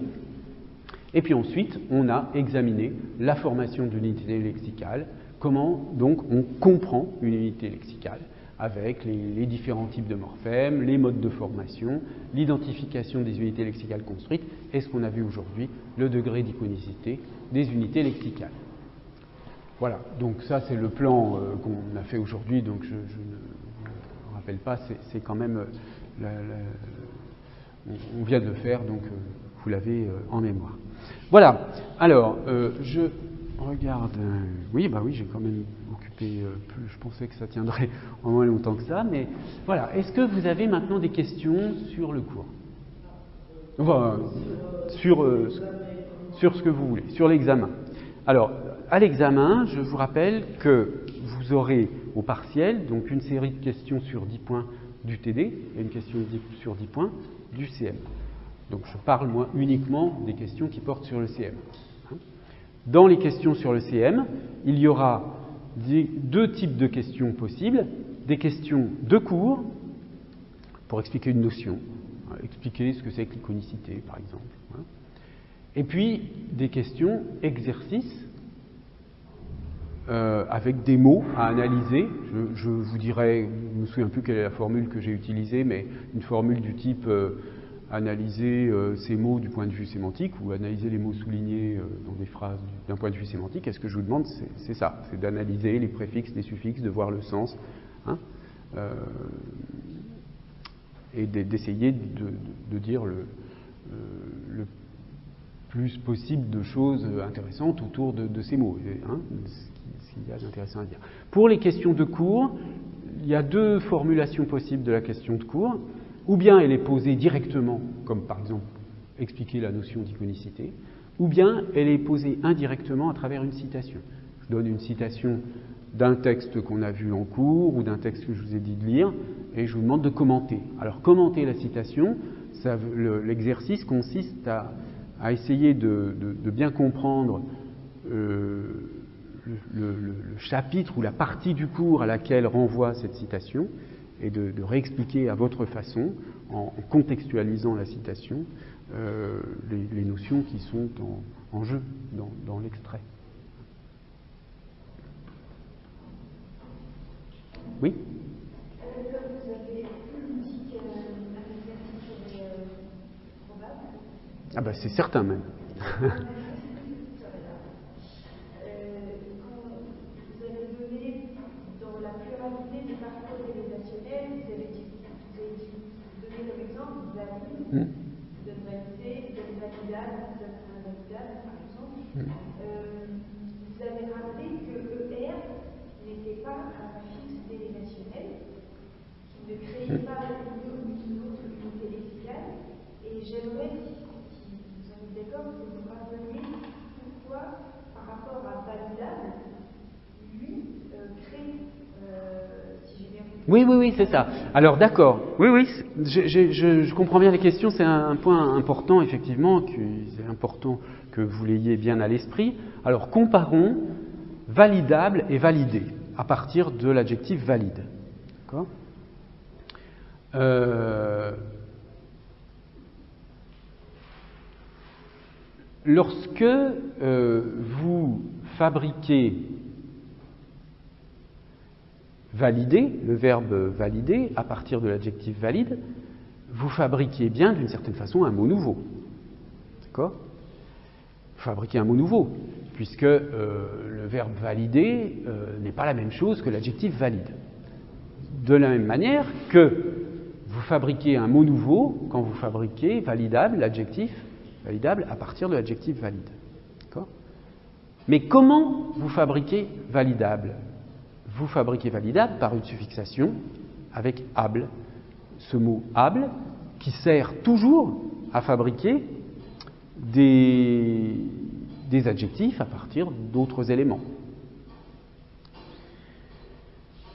Et puis ensuite, on a examiné la formation d'une unité lexicale, comment donc on comprend une unité lexicale avec les différents types de morphèmes, les modes de formation, l'identification des unités lexicales construites et ce qu'on a vu aujourd'hui, le degré d'iconicité des unités lexicales. Voilà, donc ça c'est le plan qu'on a fait aujourd'hui, donc je ne rappelle pas, c'est quand même, on vient de le faire, donc vous l'avez en mémoire. Voilà, alors je regarde, oui, j'ai quand même occupé plus, je pensais que ça tiendrait en moins longtemps que ça, mais voilà, est-ce que vous avez maintenant des questions sur le cours? Enfin, sur ce que vous voulez, sur l'examen. Alors, à l'examen, je vous rappelle que vous aurez au partiel donc une série de questions sur 10 points du TD et une question sur 10 points du CM. Donc je parle moi uniquement des questions qui portent sur le CM. Dans les questions sur le CM, il y aura deux types de questions possibles. Des questions de cours, pour expliquer une notion, expliquer ce que c'est que l'iconicité, par exemple. Et puis, des questions exercices, avec des mots à analyser. Je vous dirai, je ne me souviens plus quelle est la formule que j'ai utilisée, mais une formule du type analyser ces mots du point de vue sémantique ou analyser les mots soulignés dans des phrases d'un point de vue sémantique. Et ce que je vous demande, c'est ça, c'est d'analyser les préfixes, les suffixes, de voir le sens, et d'essayer de dire le plus possible de choses intéressantes autour de ces mots, ce qu'il y a d'intéressant à dire. Pour les questions de cours, il y a deux formulations possibles de la question de cours. Ou bien elle est posée directement, comme par exemple expliquer la notion d'iconicité, ou bien elle est posée indirectement à travers une citation. Je donne une citation d'un texte qu'on a vu en cours ou d'un texte que je vous ai dit de lire et je vous demande de commenter. Alors commenter la citation, l'exercice consiste à essayer de bien comprendre le chapitre ou la partie du cours à laquelle renvoie cette citation et de réexpliquer à votre façon, en contextualisant la citation, les notions qui sont en jeu dans l'extrait. Oui ? Vous avez dit qu'un exercice est probable. Ah ben c'est certain même. Quand vous avez donné dans la pluralité des parcours organisationnels, vous avez donné comme exemple valide, donne validé, donne validable, donne invalidable, par exemple. Vous avez rappelé que ER n'était pas un fixe délégationnel, qui ne créait pas une autre unité lexicale, et j'aimerais, si vous en êtes d'accord, que vous rappeliez pourquoi, par rapport à validable, lui crée, si j'ai bien compris. Oui, c'est ça. Alors d'accord, oui, je comprends bien les questions, c'est un point important, effectivement, c'est important que vous l'ayez bien à l'esprit. Alors comparons validable et validé à partir de l'adjectif valide. D'accord ? Lorsque vous fabriquez valider, le verbe valider, à partir de l'adjectif valide, vous fabriquez bien d'une certaine façon un mot nouveau. D'accord ? Vous fabriquez un mot nouveau, puisque le verbe valider n'est pas la même chose que l'adjectif valide. De la même manière que vous fabriquez un mot nouveau quand vous fabriquez validable, l'adjectif validable, à partir de l'adjectif valide. D'accord ? Mais comment vous fabriquez validable ? Vous fabriquez validable par une suffixation avec able. Ce mot able qui sert toujours à fabriquer des adjectifs à partir d'autres éléments.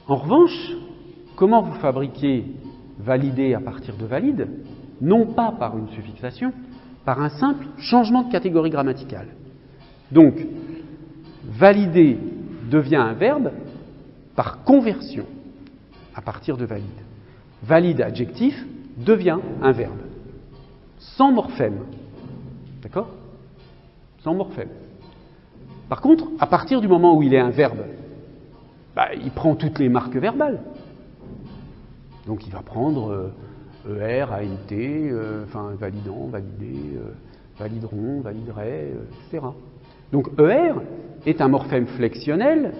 En revanche, comment vous fabriquez valider à partir de valide ? Non pas par une suffixation, par un simple changement de catégorie grammaticale. Donc, valider devient un verbe par conversion à partir de valide. Valide adjectif devient un verbe, sans morphème. D'accord ? Sans morphème. Par contre, à partir du moment où il est un verbe, il prend toutes les marques verbales. Donc il va prendre ER, ANT, validant, validé, valideront, validerait, etc. Donc ER est un morphème flexionnel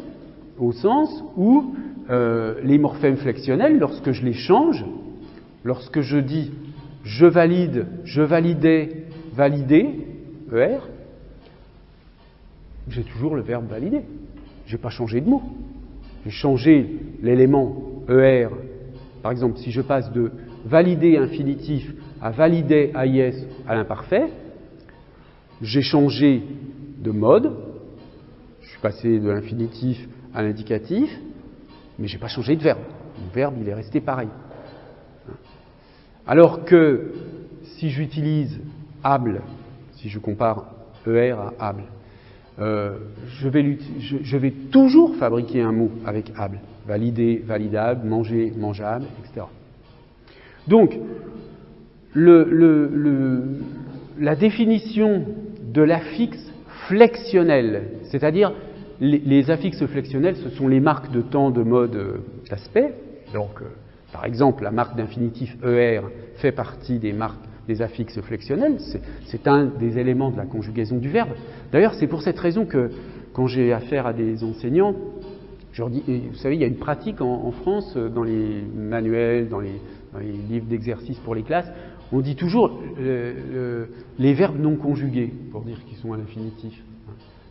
au sens où les morphèmes flexionnels, lorsque je les change, lorsque je dis je valide, je validais, validé, ER, j'ai toujours le verbe valider. Je n'ai pas changé de mot. J'ai changé l'élément ER. Par exemple, si je passe de valider infinitif à valider AIS à l'imparfait, j'ai changé de mode. Je suis passé de l'infinitif à l'indicatif, mais je n'ai pas changé de verbe. Le verbe, il est resté pareil. Alors que si j'utilise able, si je compare ER à able, je vais toujours fabriquer un mot avec able. Valider, validable, manger, mangeable, etc. Donc, la définition de l'affixe flexionnel, c'est-à-dire les affixes flexionnels, ce sont les marques de temps, de mode, d'aspect. Donc, par exemple, la marque d'infinitif ER fait partie des marques des affixes flexionnels. C'est un des éléments de la conjugaison du verbe. D'ailleurs, c'est pour cette raison que, quand j'ai affaire à des enseignants, je leur dis, et vous savez, il y a une pratique en France, dans les manuels, dans les livres d'exercices pour les classes, on dit toujours les verbes non conjugués, pour dire qu'ils sont à l'infinitif.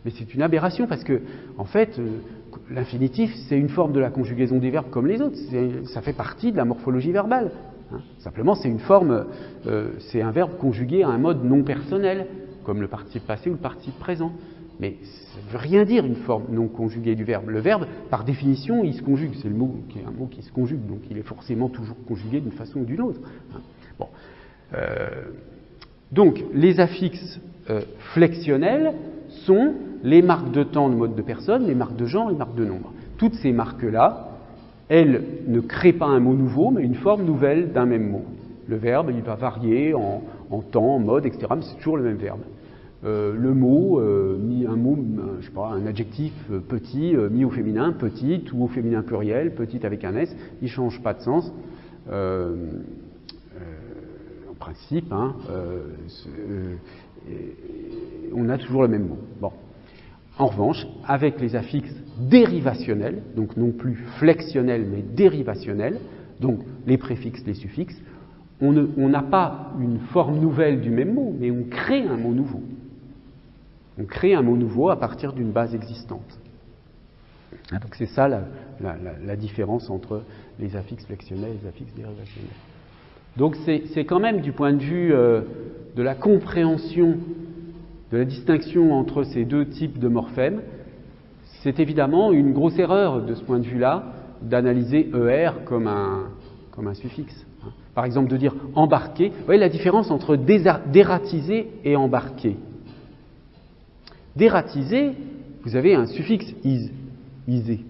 Mais c'est une aberration parce que, en fait, l'infinitif, c'est une forme de la conjugaison des verbes comme les autres. Ça fait partie de la morphologie verbale. Hein. Simplement, c'est une forme, c'est un verbe conjugué à un mode non personnel, comme le participe passé ou le participe présent. Mais ça ne veut rien dire une forme non conjuguée du verbe. Le verbe, par définition, il se conjugue. C'est le mot qui est un mot qui se conjugue, donc il est forcément toujours conjugué d'une façon ou d'une autre. Hein. Bon. Donc, les affixes flexionnels sont les marques de temps de mode de personne, les marques de genre, les marques de nombre. Toutes ces marques-là, elles ne créent pas un mot nouveau, mais une forme nouvelle d'un même mot. Le verbe, il va varier en temps, en mode, etc., mais c'est toujours le même verbe. Le mot, je sais pas, un adjectif petit, mis au féminin, petite, ou au féminin pluriel, petite avec un S, il ne change pas de sens. En principe, hein, on a toujours le même mot. Bon. En revanche, avec les affixes dérivationnels, donc non plus flexionnels mais dérivationnels, donc les préfixes, les suffixes, on n'a pas une forme nouvelle du même mot, mais on crée un mot nouveau. On crée un mot nouveau à partir d'une base existante. Donc c'est ça la différence entre les affixes flexionnels et les affixes dérivationnels. Donc c'est quand même du point de vue de la compréhension de la distinction entre ces deux types de morphèmes, c'est évidemment une grosse erreur de ce point de vue-là d'analyser ER comme un suffixe. Par exemple, de dire embarquer. Vous voyez la différence entre dératiser et embarquer. Dératiser, vous avez un suffixe isé.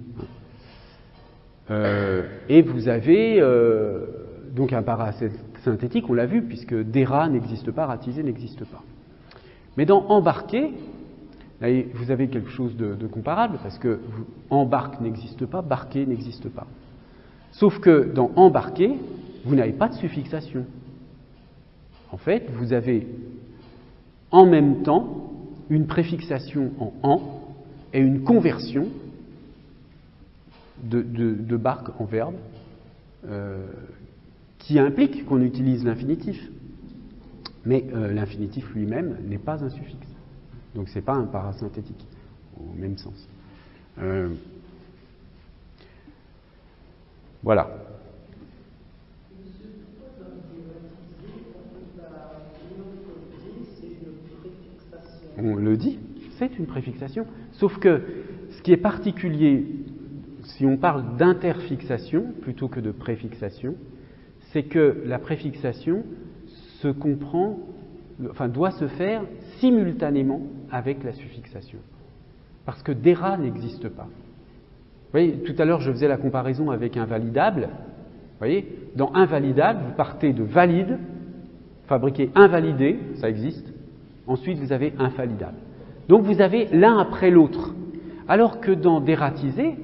Et vous avez donc un parasynthétique, on l'a vu, puisque déra n'existe pas, ratisé n'existe pas. Mais dans embarquer, là, vous avez quelque chose de comparable, parce que embarque n'existe pas, barquer n'existe pas. Sauf que dans embarquer, vous n'avez pas de suffixation. En fait, vous avez en même temps une préfixation en et une conversion de barque en verbe qui implique qu'on utilise l'infinitif. Mais l'infinitif lui-même n'est pas un suffixe. Donc ce n'est pas un parasynthétique, au même sens. Voilà. On le dit, c'est une préfixation. Sauf que ce qui est particulier, si on parle d'interfixation plutôt que de préfixation, c'est que la préfixation doit se faire simultanément avec la suffixation. Parce que déra n'existe pas. Vous voyez, tout à l'heure, je faisais la comparaison avec invalidable. Vous voyez, dans invalidable, vous partez de valide, fabriquez invalidé, ça existe. Ensuite, vous avez infalidable. Donc, vous avez l'un après l'autre. Alors que dans dératisé,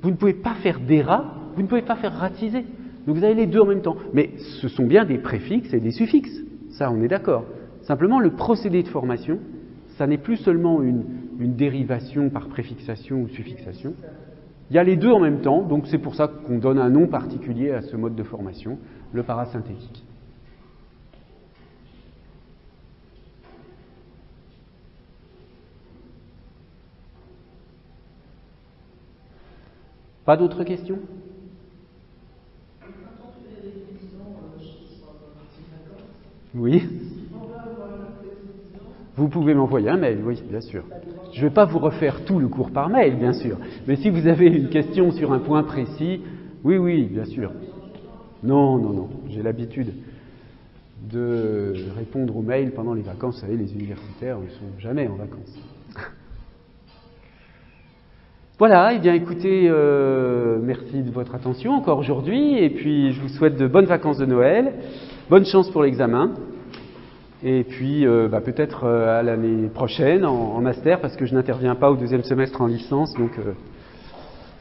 vous ne pouvez pas faire déra, vous ne pouvez pas faire ratisé. Donc, vous avez les deux en même temps. Mais ce sont bien des préfixes et des suffixes. Ça, on est d'accord. Simplement, le procédé de formation, ça n'est plus seulement une dérivation par préfixation ou suffixation. Il y a les deux en même temps, donc c'est pour ça qu'on donne un nom particulier à ce mode de formation, le parasynthétique. Pas d'autres questions ? Oui. Vous pouvez m'envoyer un mail, oui, bien sûr. Je ne vais pas vous refaire tout le cours par mail, bien sûr. Mais si vous avez une question sur un point précis, oui, bien sûr. Non. J'ai l'habitude de répondre aux mails pendant les vacances. Vous savez, les universitaires ne sont jamais en vacances. Voilà, eh bien écoutez, merci de votre attention encore aujourd'hui. Et puis, je vous souhaite de bonnes vacances de Noël. Bonne chance pour l'examen. Et puis, peut-être à l'année prochaine en master, parce que je n'interviens pas au deuxième semestre en licence. Donc,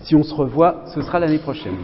si on se revoit, ce sera l'année prochaine.